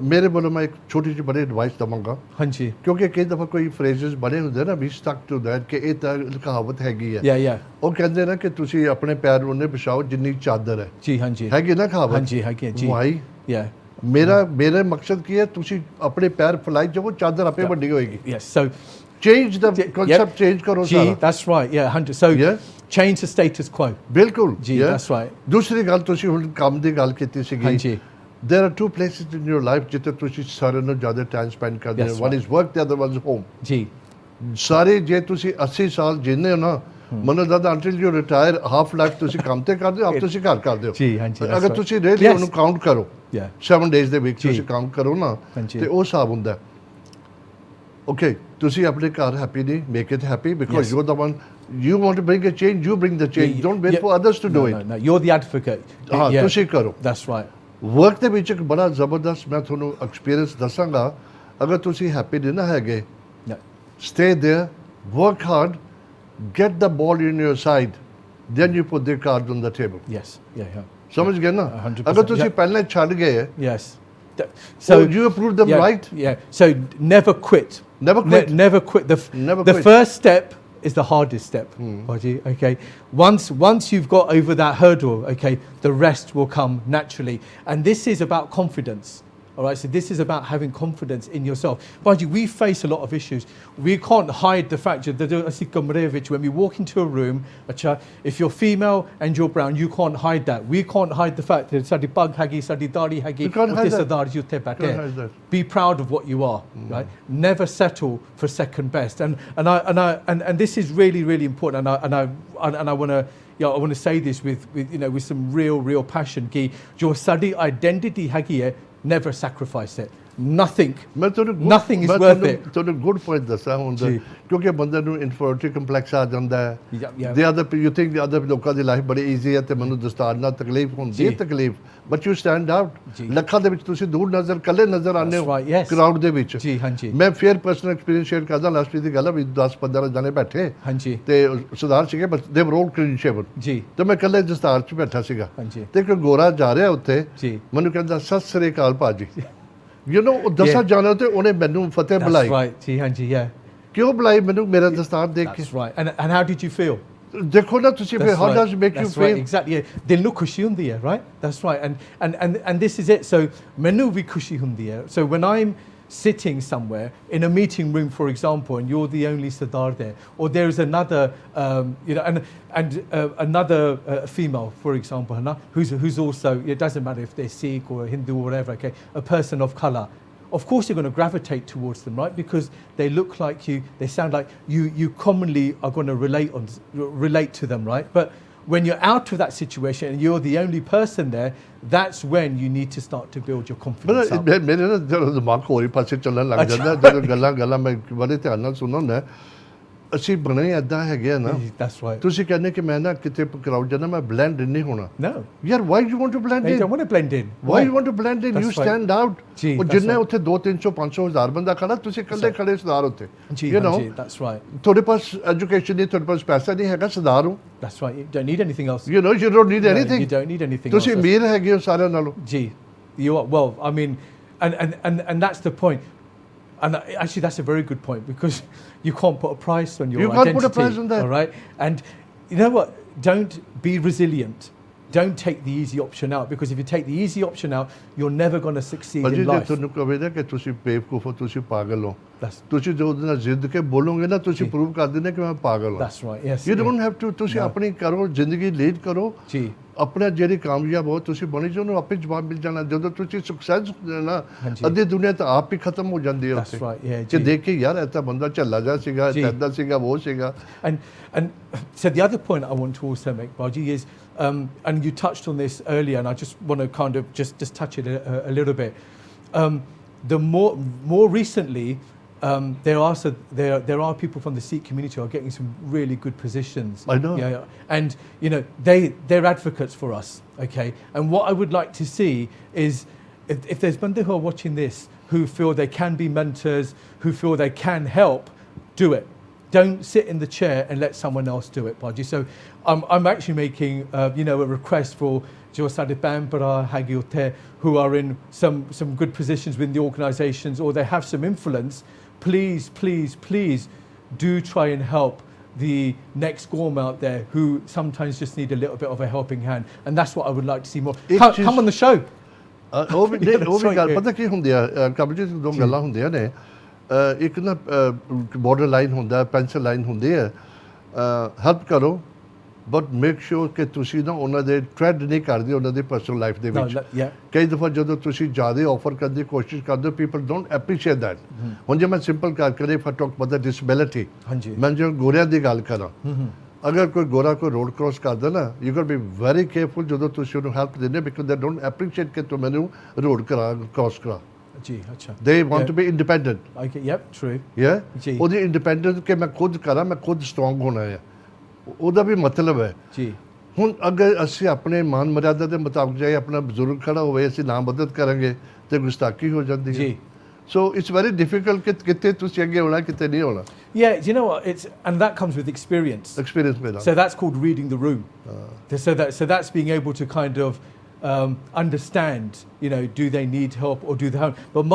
ਮੇਰੇ ਵੱਲੋਂ ਮੈਂ ਇੱਕ ਛੋਟੀ ਜਿਹੀ ਬੜੀ ਐਡਵਾਈਸ ਦੇਵਾਂਗਾ, ਹਾਂਜੀ, ਕਿਉਂਕਿ ਕਈ ਦਫਾ ਕੋਈ ਫਰੇਜ਼ਸ ਬਣੇ ਹੁੰਦੇ ਨਾ, ਵੀ ਸਟਕ ਟੂ ਦੈਟ, ਕਿ ਇਹ ਤਾਂ ਕਹਾਵਤ ਹੈਗੀ ਹੈ। ਉਹ ਕਹਿੰਦੇ ਨਾ ਕਿ ਤੁਸੀਂ ਆਪਣੇ ਪੈਰ ਉਹਨੇ ਵਿਛਾਓ ਜਿੰਨੀ ਚਾਦਰ ਹੈ। ਜੀ ਹਾਂਜੀ, ਹੈਗੀ ਨਾ ਕਹਾਵਤ। ਹਾਂਜੀ ਹੈਗੀ ਜੀ। ਵਾਈ ਮੇਰਾ ਮਕਸਦ ਕੀ ਹੈ, ਤੁਸੀਂ ਆਪਣੇ ਪੈਰ ਫੈਲਾਈ ਜਾਓ, ਚਾਦਰ ਆਪੇ ਵੱਡੀ ਹੋਏਗੀ। ਯੈਸ, ਸੋ ਚੇਂਜ ਦਾ ਕਨਸੈਪਟ ਚੇਂਜ ਕਰੋ ਸਾਰਾ। ਜੀ that's right, 100 so change the status quo. ਬਿਲਕੁਲ ਜੀ ਦੈਟਸ ਰਾਈਟ। ਦੂਸਰੀ ਗੱਲ, ਤੁਸੀਂ ਹੁਣ ਕੰਮ ਦੀ ਗੱਲ ਕੀਤੀ ਸੀਗੀ। ਹਾਂਜੀ, there are two places in your life ਜਿੱਥੇ ਤੁਸੀਂ ਸਾਰਿਆਂ ਨੂੰ ਜ਼ਿਆਦਾ ਟਾਈਮ ਸਪੈਂਡ ਕਰਦੇ ਹੋ। one is work, the other one is home। ਜੀ ਸਾਰੇ ਜੇ ਤੁਸੀਂ 80 ਸਾਲ ਜੀਂਦੇ ਹੋ ਨਾ, ਮੈਨੂੰ ਲੱਗਦਾ until you retire half life ਤੁਸੀਂ ਕੰਮ ਤੇ ਕਰਦੇ ਹੋ, ਆਪ ਤੁਸੀਂ ਘਰ ਕਰਦੇ ਹੋ। ਜੀ ਹਾਂਜੀ, ਅਗਰ ਤੁਸੀਂ really ਉਹਨੂੰ ਕਾਊਂਟ ਕਰੋ 7 days ਦੇ ਵਿੱਚ ਤੁਸੀਂ ਕੰਮ ਕਰੋ ਨਾ, ਤੇ ਉਹ ਹਿਸਾਬ ਹੁੰਦਾ। ਓਕੇ, ਤੁਸੀਂ ਆਪਣੇ ਘਰ ਹੈਪੀ ਨਹੀਂ, make it happy, because you are the one, you want to bring a change, you bring the change, don't wait for others to do it। No, you're the advocate। ਹਾਂ, ਤੁਸੀਂ ਕਰੋ। That's right। Work ਦੇ ਵਿੱਚ ਇੱਕ ਬੜਾ ਜ਼ਬਰਦਸਤ ਮੈਂ ਤੁਹਾਨੂੰ ਐਕਸਪੀਰੀਅੰਸ ਦੱਸਾਂਗਾ। ਅਗਰ ਤੁਸੀਂ ਹੈਪੀ ਨਹੀਂ ਨਾ ਹੈਗੇ, stay there, work hard, get the ball in your side, then you put the card on the table. Yes, ਸਮਝ ਗਏ ਨਾ? ਅਗਰ ਤੁਸੀਂ ਪਹਿਲਾਂ ਛੱਡ ਗਏ, yes, so you approved them, right? So never quit, never quit, never quit. The first step is the hardest step, Baji, okay? Once you've got over that hurdle, okay, the rest will come naturally. And this is about confidence. All right, so this is about having confidence in yourself. Baji, we face a lot of issues. We can't hide the fact that when we walk into a room, if you're female and you're brown, you can't hide that. We can't hide the fact that sadi pag hagi, sadi dari hagi, be proud of what you are, right? Never settle for second best. And this is really, really important. And I want to, I want to say this with with some real passion. Ki your sadi identity hagi hai, never sacrifice it. Nothing is worth it। ਤੁਹਾਨੂੰ good point ਦੱਸਾਂ ਹੁਣ, ਕਿਉਂਕਿ ਬੰਦੇ ਨੂੰ inferiority complex ਆ ਜਾਂਦਾ ਹੈ। ਦੇ ਅਦਰ ਯੂ ਥਿੰਕ ਦੇ ਅਦਰ ਲੋਕਾਂ ਦੀ ਲਾਈਫ ਬੜੀ ਈਜ਼ੀ ਹੈ ਤੇ ਮੈਨੂੰ ਦਸਤਾਰ ਨਾਲ ਤਕਲੀਫ ਹੁੰਦੀ ਹੈ, ਤਕਲੀਫ, ਬਟ ਯੂ ਸਟੈਂਡ ਆਊਟ। ਲੱਖਾਂ ਦੇ ਵਿੱਚ ਤੁਸੀਂ ਦੂਰ ਨਜ਼ਰ, ਕੱਲੇ ਨਜ਼ਰ ਆਉਂਦੇ ਹੋ ਕਰਾਊਡ ਦੇ ਵਿੱਚ। ਜੀ ਹਾਂਜੀ, ਮੈਂ ਫੇਰ ਪਰਸਨਲ ਐਕਸਪੀਰੀਅੰਸ ਸ਼ੇਅਰ ਕਰਦਾ। ਲਾਸਟ ਵੀਕ ਦੀ ਗੱਲ ਹੈ ਵੀ 10-15 ਜਣੇ ਬੈਠੇ, ਹਾਂਜੀ, ਤੇ ਸਰਦਾਰ ਸੀਗੇ, ਬਸ ਦੇ ਵਰ ਆਲ ਕਲੀਨ ਸ਼ੇਵਨ ਜੀ, ਤੇ ਮੈਂ ਕੱਲੇ ਦਸਤਾਰ 'ਚ ਬੈਠਾ ਸੀਗਾ, ਤੇ ਇੱਕ ਗੋਰਾ ਜਾ ਰਿਹਾ ਉੱਥੇ, ਮੈਨੂੰ ਕਹਿੰਦਾ ਸਤਿ ਸ੍ਰੀ ਅਕਾਲ ਭਾਜੀ। ਯੂ ਨੋ, ਉਹ ਦਸਾਂ ਜਾਣਾ ਤੇ ਉਹਨੇ ਮੈਨੂੰ ਫਤਿਹ ਬੁਲਾਈ। ਜੀ ਹਾਂਜੀ, ਕਿਉਂ ਬੁਲਾਈ ਮੈਨੂੰ? ਮੇਰਾ ਦਸਤਾਰ ਦੇਖ ਕੇ। And how did you feel? ਦੇਖੋ ਨਾ ਤੁਸੀਂ, ਫਿਰ how does it make you feel? Exactly, ਦਿਲ ਨੂੰ ਖੁਸ਼ੀ ਹੁੰਦੀ ਹੈ, right? That's right, and this is it. So ਮੈਨੂੰ ਵੀ ਖੁਸ਼ੀ ਹੁੰਦੀ ਹੈ। So when I'm sitting somewhere in a meeting room, for example, and you're the only Sardar there, or there is another, another female, for example, who's also, it doesn't matter if they're Sikh or Hindu or whatever, okay, a person of colour. Of course you're going to gravitate towards them, right? Because they look like you, they sound like you. You commonly are going to relate to them, right? But when you're out of that situation and you're the only person there, that's when you need to start to build your confidence up. ਮੇਰੇ ਨਾ ਦਿਮਾਗ ਹੋਰ ਹੀ ਪਾਸੇ ਚੱਲਣ ਲੱਗ ਜਾਂਦਾ ਜਦੋਂ ਗੱਲਾਂ ਮੈਂ ਬੜੇ ਧਿਆਨ ਨਾਲ ਸੁਣਦਾ। ਅਸੀਂ ਬਣੇ ਇੱਦਾਂ ਹੈਗੇ ਆ ਨਾ, ਤੁਸੀਂ ਕਹਿੰਦੇ ਕਿ ਮੈਂ ਨਾ ਕਿਤੇ ਕਰਾਊਡ ਜਾਂਦਾ, ਮੈਂ ਬਲੈਂਡ ਇਨ ਨਹੀਂ ਹੋਣਾ। ਯਾਰ why you want to blend in? I don't want to blend in. Why you want to blend in? You stand out. ਉਹ ਜਿੰਨੇ ਉੱਥੇ 200-300 500 ਹਜ਼ਾਰ ਬੰਦਾ ਖੜਾ, ਤੁਸੀਂ ਇਕੱਲੇ ਖੜੇ ਸਰਦਾਰ ਉੱਥੇ। You know, that's right. ਤੁਹਾਡੇ ਪਾਸ ਐਜੂਕੇਸ਼ਨ ਨਹੀਂ, ਤੁਹਾਡੇ ਪਾਸ ਪੈਸਾ ਨਹੀਂ ਹੈਗਾ, ਸਰਦਾਰ ਹੋ। That's right. You don't need anything else. You know, you don't need anything. You don't need anything else. ਤੁਸੀਂ ਅਮੀਰ ਹੈਗੇ ਹੋ ਸਾਰਿਆਂ ਨਾਲੋਂ। ਜੀ, you are. Well, I mean, and that's the point. And actually, that's a very good point, because you can't put a price on your identity. You can't put a price on that. All right? And you know what? Don't be resilient. Don't take the easy option out, because if you take the easy option out, you're never going to succeed in life. ਤੁਹਾਨੂੰ ਕਹੇ ਨਾ ਕਿ ਤੁਸੀਂ ਬੇਵਕੂਫ ਹੋ, ਤੁਸੀਂ ਪਾਗਲ ਹੋ, ਤੁਸੀਂ ਜੋ ਉਹਦੇ ਨਾਲ ਜ਼ਿੱਦ ਕੇ ਬੋਲੋਗੇ ਨਾ, ਤੁਸੀਂ ਪ੍ਰੂਵ ਕਰ ਦਿੰਦੇ ਕਿ ਮੈਂ ਪਾਗਲ ਹਾਂ। That's right. Yes. You don't have to, ਤੁਸੀਂ ਆਪਣੀ ਕਰੋ, ਜ਼ਿੰਦਗੀ ਲੀਡ ਕਰੋ ਜੀ, ਆਪਣਾ ਜਿਹੜੀ ਕਾਮਯਾਬ ਹੋ ਤੁਸੀਂ ਬਣੀ ਜੋ, ਉਹਨੂੰ ਆਪੇ ਜਵਾਬ ਮਿਲ ਜਾਣਾ। ਜਦੋਂ ਤੁਸੀਂ ਸਕਸੈਸ ਨਾ, ਅੱਧੀ ਦੁਨੀਆ ਤਾਂ ਆਪ ਹੀ ਖਤਮ ਹੋ ਜਾਂਦੀ ਹੈ ਉੱਥੇ, ਕਿ ਦੇਖ ਕੇ ਯਾਰ ਐਸਾ ਬੰਦਾ ਝੱਲਾ ਜਾ ਸੀਗਾ, ਇੱਦਾਂ ਸੀਗਾ, ਉਹ ਸੀਗਾ। And so the other point I want to also make, Baji, is and you touched on this earlier, and I just want to kind of just touch it a little bit. The more recently, there are people from the Sikh community who are getting some really good positions. I know. Yeah, and you know they're advocates for us. Okay, and what I would like to see is if there's bande who are watching this who feel they can be mentors, who feel they can help, do it. Don't sit in the chair and let someone else do it, Baji. So I'm actually making you know, a request for jo sade Bhamra hagi utte who are in some good positions within the organisations or they have some influence. Please, please, please do try and help the next Gorm out there who sometimes just need a little bit of a helping hand. And that's what I would like to see more. Come on the show. ਉਹ ਵੀ ਗੱਲ ਪਤਾ ਕੀ ਹੁੰਦੀ ਆ ਕਵਲਜੀਤ ਦੋ ਗੱਲਾਂ ਹੁੰਦੀਆਂ ਨੇ ਇੱਕ ਨਾ ਬਾਰਡਰ ਲਾਈਨ ਹੁੰਦਾ ਪੈਂਸਲ ਲਾਈਨ ਹੁੰਦੀ ਹੈ ਹੈਲਪ ਕਰੋ ਬਟ ਮੇਕ ਸ਼ੋਰ ਕਿ ਤੁਸੀਂ ਨਾ ਉਹਨਾਂ ਦੇ ਟ੍ਰੈਡ ਨਹੀਂ ਕਰਦੇ ਉਹਨਾਂ ਦੀ ਪਰਸਨਲ ਲਾਈਫ ਦੇ ਵਿੱਚ ਕਈ ਦਫਾ ਜਦੋਂ ਤੁਸੀਂ ਜ਼ਿਆਦਾ ਆਫਰ ਕਰਨ ਦੀ ਕੋਸ਼ਿਸ਼ ਕਰਦੇ ਹੋ ਪੀਪਲ ਡੋਂਟ ਐਪਰੀਸ਼ੀਏਟ ਦੈਟ ਹੁਣ ਜੇ ਮੈਂ ਸਿੰਪਲ ਕਰ ਕਰੇ ਫॉर टॉक about disability ਮੈਂ ਜੋ ਗੋਰਿਆਂ ਦੀ ਗੱਲ ਕਰਾਂ ਅਗਰ ਕੋਈ ਗੋਰਾ ਕੋਈ ਰੋਡ ਕ੍ਰੋਸ ਕਰਦਾ ਨਾ you got be very careful ਜਦੋਂ ਤੁਸੀਂ ਉਹਨੂੰ ਹੈਲਪ ਦਿੰਦੇ ਬਿਕਾਜ਼ ਦੇ ਡੋਂਟ ਐਪਰੀਸ਼ੀਏਟ ਕਿ ਤੂੰ ਮੈਨੂੰ ਰੋਡ ਕ੍ਰੋਸ ਕਰਾ ਜੀ ਅੱਛਾ they want to be independent okay yep true yeah ਉਹਦੀ ਇੰਡੀਪੈਂਡੈਂਸ ਕਿ ਮੈਂ ਖੁਦ ਕਰਾਂ ਮੈਂ ਖੁਦ ਸਟਰੋਂਗ ਹੋਣਾ ਹੈ ਉਹਦਾ ਵੀ ਮਤਲਬ ਹੈ ਜੀ ਹੁਣ ਅਗਰ ਅਸੀਂ ਆਪਣੇ ਮਾਨ ਮਰਿਆਦਾ ਦੇ ਮੁਤਾਬਕ ਜਾਏ ਆਪਣਾ ਬਜ਼ੁਰਗ ਖੜਾ ਹੋਵੇ ਅਸੀਂ ਨਾ ਮਦਦ ਕਰਾਂਗੇ ਤੇ ਗੁਸਤਾਖੀ ਹੋ ਜਾਂਦੀ ਹੈ ਜੀ So it's very difficult ਕਿਤੇ ਤੁਸੀਂ ਅੱਗੇ ਹੋਣਾ ਕਿਤੇ ਨਹੀਂ ਹੋਣਾ Yeah, do you know what? And that comes with experience. Experience with that. So that's called reading the room. So that's being able to kind of understand, you know, do they need help or do they have? But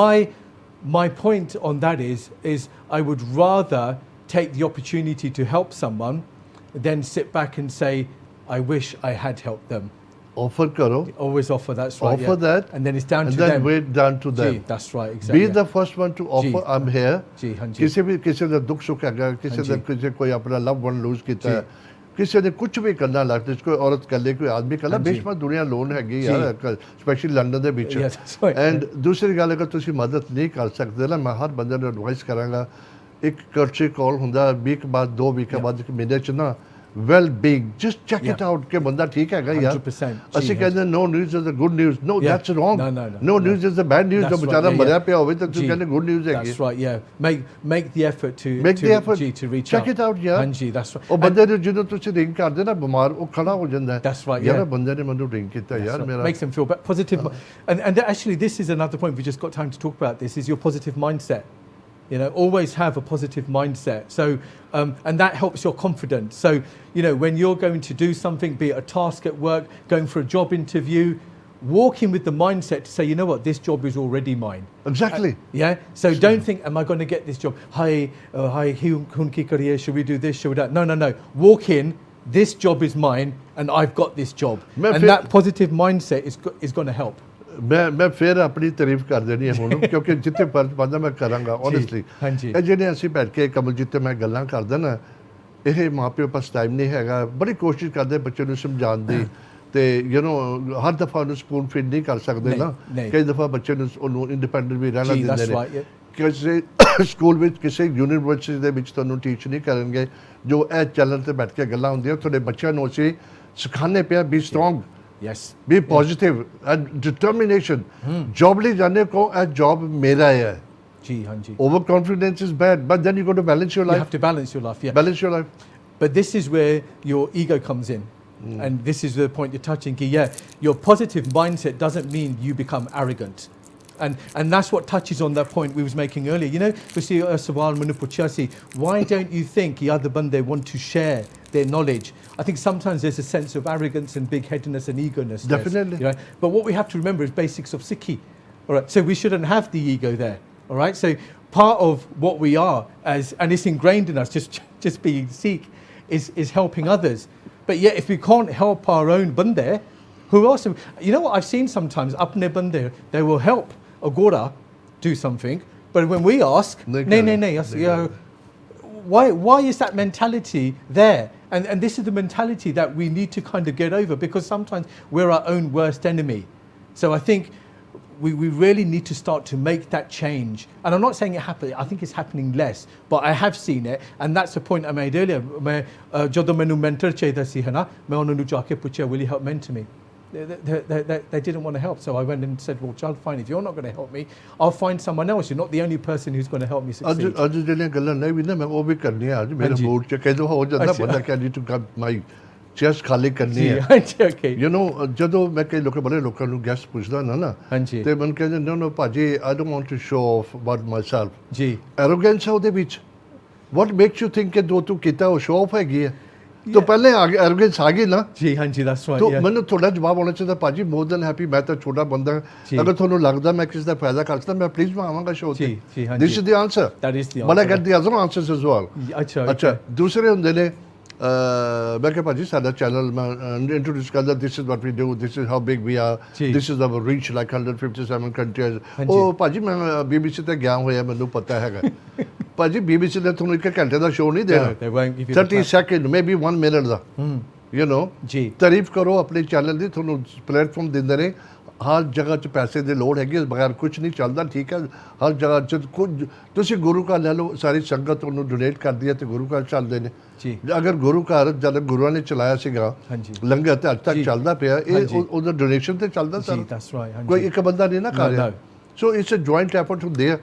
my point on that is I would rather take the opportunity to help someone than sit back and say, I wish I had helped them. Offer karo. Always offer, that's right. Offer that. And then it's down to them. them. And then wait down to them. That's right, exactly. Be the first one to offer, I'm here. ਕਿਸੇ ਦਾ ਦੁੱਖ ਸੁੱਖ ਹੈਗਾ ਕਿਸੇ ਦਾ ਕੋਈ ਆਪਣਾ ਲਵ one loose ਕੀਤਾ ਹੈ ਕਿਸੇ ਨੇ ਕੁਝ ਵੀ ਕਰਨਾ ਲੱਗਦਾ ਕੋਈ ਔਰਤ ਕਰ ਲੇ ਕੋਈ ਆਦਮੀ ਕਰ ਲੇ ਬੇਸ਼ਮਾ ਦੁਨੀਆ ਲੋਨ ਹੈਗੀ ਯਾਰ ਸਪੈਸ਼ਲੀ ਲੰਡਨ ਦੇ ਵਿੱਚ ਐਂਡ ਦੂਸਰੀ ਗੱਲ ਅਗਰ ਤੁਸੀਂ ਮਦਦ ਨਹੀਂ ਕਰ ਸਕਦੇ ਨਾ ਮੈਂ ਹਰ ਬੰਦੇ ਨੂੰ ਐਡਵਾਈਸ ਕਰਾਂਗਾ ਇੱਕ ਕਰਚੀ ਕਾਲ ਹੁੰਦਾ ਵੀਕ ਬਾਅਦ 2 ਵੀਕ ਬਾਅਦ ਇੱਕ ਮਹੀਨੇ ਚ ਨਾ well-being, just check it out ਕਿ ਬੰਦਾ ਠੀਕ ਹੈਗਾ ਯਾਰ 100% ਅਸੀਂ ਕਹਿੰਦੇ no news is the good news no that's wrong no news is the bad news ਜੋ ਵਿਚਾਰਾ ਮਰਿਆ ਪਿਆ ਹੋਵੇ ਤਾਂ ਤੁਸੀਂ ਕਹਿੰਦੇ good news ਹੈਗੀ that's right yeah make the effort to reach check it out ਯਾਰ ਹਾਂਜੀ that's right ਉਹ ਬੰਦੇ ਨੂੰ ਜਦੋਂ ਤੁਸੀਂ ਰਿੰਗ ਕਰਦੇ ਨਾ ਬਿਮਾਰ ਉਹ ਖੜਾ ਹੋ ਜਾਂਦਾ ਹੈ that's right ਯਾਰ ਬੰਦੇ ਨੇ ਮੈਨੂੰ ਰਿੰਗ ਕੀਤਾ ਯਾਰ ਮੇਰਾ makes them feel positive and actually this is another point we just got time to talk about this is your positive mindset. You know, always have a positive mindset. So, and that helps your confidence. So, you know, when you're going to do something, be it a task at work, going for a job interview, walk in with the mindset to say, you know what, this job is already mine. Exactly. Yeah. So don't think, am I going to get this job? Hi, hun ki kariye, should we do this? Should we do that? No. Walk in. This job is mine, and I've got this job. And that positive mindset is going to help. ਮੈਂ ਫਿਰ ਆਪਣੀ ਤਾਰੀਫ ਕਰ ਦੇਣੀ ਹੈ ਹੁਣ ਕਿਉਂਕਿ ਜਿੱਥੇ ਫਰਜ਼ ਬਣਦਾ ਮੈਂ ਕਰਾਂਗਾ ਓਨੈਸਟਲੀ ਇਹ ਜਿਹੜੇ ਅਸੀਂ ਬੈਠ ਕੇ ਕਮਲਜੀਤ ਤੇ ਮੈਂ ਗੱਲਾਂ ਕਰਦਾ ਨਾ ਇਹ ਮਾਪਿਓ ਪਾਸ ਟਾਈਮ ਨਹੀਂ ਹੈਗਾ ਬੜੀ ਕੋਸ਼ਿਸ਼ ਕਰਦੇ ਬੱਚੇ ਨੂੰ ਸਮਝਾਉਣ ਦੀ ਤੇ ਯੂ نو ਹਰ ਦਫਾ ਉਹਨੂੰ ਸਪੂਨ ਫੀਡ ਨਹੀਂ ਕਰ ਸਕਦੇ ਨਾ ਕਈ ਦਫਾ ਬੱਚੇ ਨੂੰ ਉਹਨੂੰ ਇੰਡੀਪੈਂਡੈਂਟ ਵੀ ਰਹਿਣਾ ਦਿੰਦੇ ਨੇ ਕਿਸੇ ਸਕੂਲ ਵਿੱਚ ਕਿਸੇ ਯੂਨੀਵਰਸਿਟੀ ਦੇ ਵਿੱਚ ਤੁਹਾਨੂੰ ਟੀਚ ਨਹੀਂ ਕਰਨਗੇ ਜੋ ਇਹ ਚੈਨਲ ਤੇ ਬੈਠ ਕੇ ਗੱਲਾਂ ਹੁੰਦੀਆਂ ਤੁਹਾਡੇ ਬੱਚਿਆਂ ਨੂੰ ਅਸੀਂ ਸਿਖਾਣੇ ਪਿਆ B strong Yes. Be positive and determination. Job li jane ko a job mera hai. Ji. Overconfidence is bad, but then you got to balance your life. You have to balance your life, yeah. Balance your life. But this is where your ego comes in. And this is the point you're touching. Your positive mindset doesn't mean you become arrogant. And that's what touches on that point we was making earlier. You know, we see Sawal Manupuchasi, why don't you think the other bande want to share their knowledge? I think sometimes there's a sense of arrogance and big-headedness and egoness. Definitely. You know? But what we have to remember is basics of Sikhi. All right, so we shouldn't have the ego there. All right, so part of what we are and it's ingrained in us, just being Sikh, is helping others. But yet, if we can't help our own bande, who else? You know what I've seen sometimes? Apne bande, they will help a Gora do something, but when we ask, nay, why is that mentality there? And this is the mentality that we need to kind of get over because sometimes we're our own worst enemy. So I think we really need to start to make that change. And I'm not saying it happened, I think it's happening less, but I have seen it, and that's the point I made earlier. Jodo menu mentor chahiਦਾ ਸੀ ਹਨਾ ਮੈਂ ਉਹਨਾਂ ਨੂੰ ਜਾ ਕੇ ਪੁੱਛਿਆ will you help mentor me? they didn't want to help. So I went and said, well, child, fine, if you're not going to help me, I'll find someone else. You're not the only person who's going to help me succeed. ਅੱਜ ਜਿਹੜੀਆਂ ਗੱਲਾਂ ਨਹੀਂ ਵੀ ਨਾ ਮੈਂ ਉਹ ਵੀ ਕਰਨੀਆਂ ਅੱਜ ਮੇਰੇ ਹਾਂਜੀ। ਮੂਡ 'ਚ ਕਹਿੰਦਾ ਹੋ ਜਾਂਦਾ ਅੱਛਾ। ਬੰਦਾ ਕਿ need to come my chest ਖਾਲੀ ਕਰਨੀ ਜੀ ਹੈ ਹਾਂਜੀ ਓਕੇ ਯੂ نو ਜਦੋਂ ਮੈਂ ਕਈ ਲੋਕਾਂ ਬੜੇ ਲੋਕਾਂ ਨੂੰ ਗੈਸਟ ਪੁੱਛਦਾ ਨਾ ਹਾਂਜੀ ਤੇ ਮੈਨੂੰ ਕਹਿੰਦੇ ਨੋ ਭਾਜੀ I don't want to show off about myself ਜੀ ਐਰੋਗੈਂਸ ਹੈ ਉਹਦੇ ਵਿੱਚ ਵਾਟ ਮੇਕਸ ਯੂ ਥਿੰਕ ਕਿ ਜੋ ਤੂੰ ਕੀਤਾ ਉਹ ਸ਼ੋ ਆਫ ਹੈਗੀ ਹੈ तो पहले एरोगेंस आ गई ना जी हाँ जी that's right तो yeah. मैंने थोड़ा जवाब होना चाहिए भाजी मोर देन हैप्पी मैं तो छोटा बंदा अगर थोड़ा लगता मैं किसी का फायदा कर सकता मैं प्लीज मैं आवांगा शो जी जी हाँ this is the answer that is the but I answer get the other answers as well अच्छा अच्छा दूसरे ਹੁੰਦੇ ਨੇ मैं क्या भाजी साਡਾ चैनल मैं इंट्रोड्यूस करदा this is what we do this is how big we are this is our reach like 157 countries ਉਹ ਭਾਜੀ ਮੈਂ BBC ਤੇ ਗਿਆ ਹੋਇਆ ਮੈਨੂੰ ਪਤਾ ਹੈਗਾ ਭਾਜੀ BBC ਨੇ ਤੁਹਾਨੂੰ 1 ਘੰਟੇ ਦਾ ਸ਼ੋਅ ਨਹੀਂ ਦੇਣਾ 30 ਸੈਕਿੰਡ ਮੇਬੀ 1 ਮਿੰਟ ਦਾ ਯੂ نو ਜੀ ਤਾਰੀਫ ਕਰੋ ਆਪਣੇ ਚੈਨਲ ਦੀ ਤੁਹਾਨੂੰ ਪਲੇਟਫਾਰਮ ਦਿੰਦੇ ਨੇ ਹਰ ਜਗ੍ਹਾ 'ਚ ਪੈਸੇ ਦੀ ਲੋੜ ਹੈਗੀ ਬਗੈਰ ਕੁਝ ਨਹੀਂ ਚੱਲਦਾ ਠੀਕ ਹੈ ਹਰ ਜਗ੍ਹਾ 'ਚ ਕੁਝ ਤੁਸੀਂ ਗੁਰੂ ਘਰ ਲੈ ਲਓ ਸਾਰੀ ਸੰਗਤ ਉਹਨੂੰ ਡੋਨੇਟ ਕਰਦੀ ਹੈ ਤੇ ਗੁਰੂ ਘਰ ਚੱਲਦੇ ਨੇ ਜੀ ਅਗਰ ਗੁਰੂ ਘਰ ਜਦ ਗੁਰੂਆਂ ਨੇ ਚਲਾਇਆ ਸੀਗਾ ਲੰਗਰ ਤੇ ਅੱਜ ਤੱਕ ਚੱਲਦਾ ਪਿਆ ਇਹ ਉਹਦਾ ਡੋਨੇਸ਼ਨ ਤੇ ਚੱਲਦਾ ਸਰ that's right ਹਾਂਜੀ ਕੋਈ ਇੱਕ ਬੰਦਾ ਨਹੀਂ ਨਾ ਕਰ ਰਿਹਾ so it's a joint effort ਹੁੰਦੇ ਆ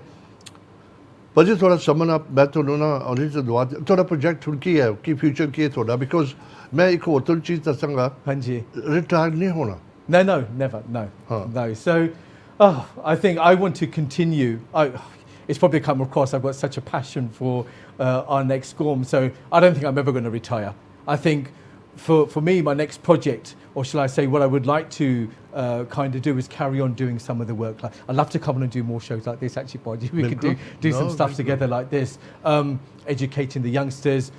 ਭਾਜੀ ਥੋੜਾ ਸਮਨ ਆਪ ਮੈਂ ਤੁਹਾਨੂੰ ਨਾ ਉਹਦੀ ਤੋਂ ਦੁਆ ਤੁਹਾਡਾ ਪ੍ਰੋਜੈਕਟ ਹੁਣ ਕੀ ਹੈ ਕੀ ਫਿਊਚਰ ਕੀ ਹੈ ਤੁਹਾਡਾ ਬਿਕੋਜ਼ ਮੈਂ ਇੱਕ ਹੋਰ ਤੁਹਾਨੂੰ ਚੀਜ਼ ਦੱਸਾਂਗਾ ਹਾਂਜੀ ਰਿਟਾਇਰ ਨਹੀਂ ਹੋਣਾ No, never, no, no. So, I think I want to continue. It's probably come across. I've got such a passion for our next SCORM, so I don't think I'm ever going to retire. I think for me, my next project, or shall I say, what I would like to kind of do is carry on doing some of the work. Like, I'd love to come on and do more shows like this. Actually, Podgy, we could do some stuff together like this, educating the youngsters.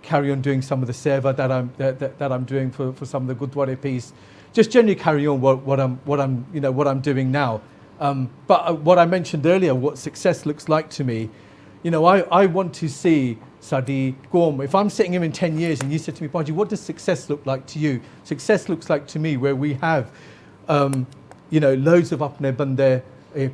Carry on doing some of the seva that I'm doing for some of the Gurdwara piece. Just generally carry on what I'm doing now. But what I mentioned earlier, what success looks like to me, I want to see Sadi Gorm. If I'm sitting here in 10 years and you said to me, Baji, what does success look like to you? Success looks like to me where we have, loads of apne bande,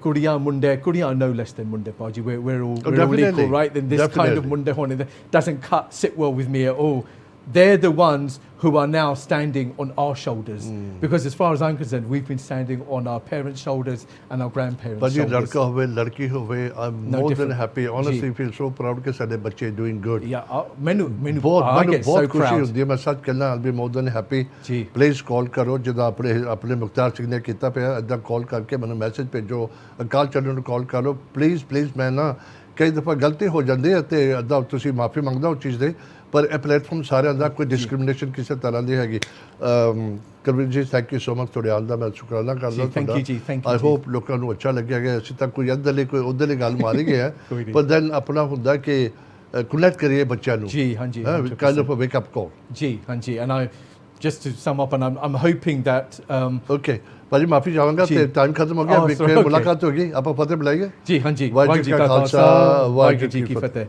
Kuriya no less than munde, Baji. We're all equal, right? Then this kind of munde hone doesn't sit well with me at all. They're the ones who are now standing on our shoulders. Because as far as I'm concerned, we've been standing on our parents' shoulders and our grandparents' But shoulders. ladka hove, ladki hove, I'm more than happy. Honestly, feel so proud that sade bache doing good. Yeah, menu I get so proud. खुशी मैं सच कहना I'll be more than happy. Ji. Please call करो जिदा अपने मुख्तार सिंह ने किया पे इधर call करके मैंने मैसेज भेजो अकाल चैनल ਨੂੰ call करो please मैं ना कई दफ़ा गलती हो जाती है ਤੇ ਅੱਧਾ ਤੁਸੀਂ ਮਾਫੀ ਮੰਗਦਾ ਉਸ ਚੀਜ਼ ਦੇ ਪਰ ਇਹ ਪਲੇਟਫਾਰਮ ਸਾਰਿਆਂ ਦਾ ਕੋਈ ਡਿਸਕ੍ਰਿਮੀਨੇਸ਼ਨ ਕਿਸੇ ਤਰ੍ਹਾਂ ਦੀ ਹੈਗੀ ਕਰਵੀਰ ਜੀ ਥੈਂਕ ਯੂ ਸੋ ਮਚ ਤੁਹਾਡੇ ਆਲ ਦਾ ਮੈਂ ਸ਼ੁਕਰਾਨਾ ਕਰਦਾ ਤੁਹਾਡਾ ਆਈ ਹੋਪ ਲੋਕਾਂ ਨੂੰ ਅੱਛਾ ਲੱਗਿਆ ਗਿਆ ਅਸੀਂ ਤਾਂ ਕੋਈ ਇੱਧਰਲੀ ਕੋਈ ਉੱਧਰਲੀ ਗੱਲ ਮਾਰੀ ਗਿਆ ਪਰ ਦੈਨ ਆਪਣਾ ਹੁੰਦਾ ਕਿ ਕਨੈਕਟ ਕਰੀਏ ਬੱਚਿਆਂ ਨੂੰ ਜੀ ਹਾਂਜੀ kind of a wake up call ਜੀ ਹਾਂਜੀ and I just to sum up and I'm hoping that okay ਭਾਜੀ ਮਾਫੀ ਚਾਹਾਂਗਾ ਤੇ ਟਾਈਮ ਖਤਮ ਹੋ ਗਿਆ ਫਿਰ ਮੁਲਾਕਾਤ ਹੋਗੀ ਆਪਾਂ ਫਤਿਹ ਬੁਲਾਈਏ ਜੀ ਹਾਂਜੀ ਵਾਹਿਗੁਰੂ ਜੀ ਕਾ ਖਾਲਸਾ ਵਾਹਿਗੁਰੂ ਜੀ ਕੀ ਫਤਿਹ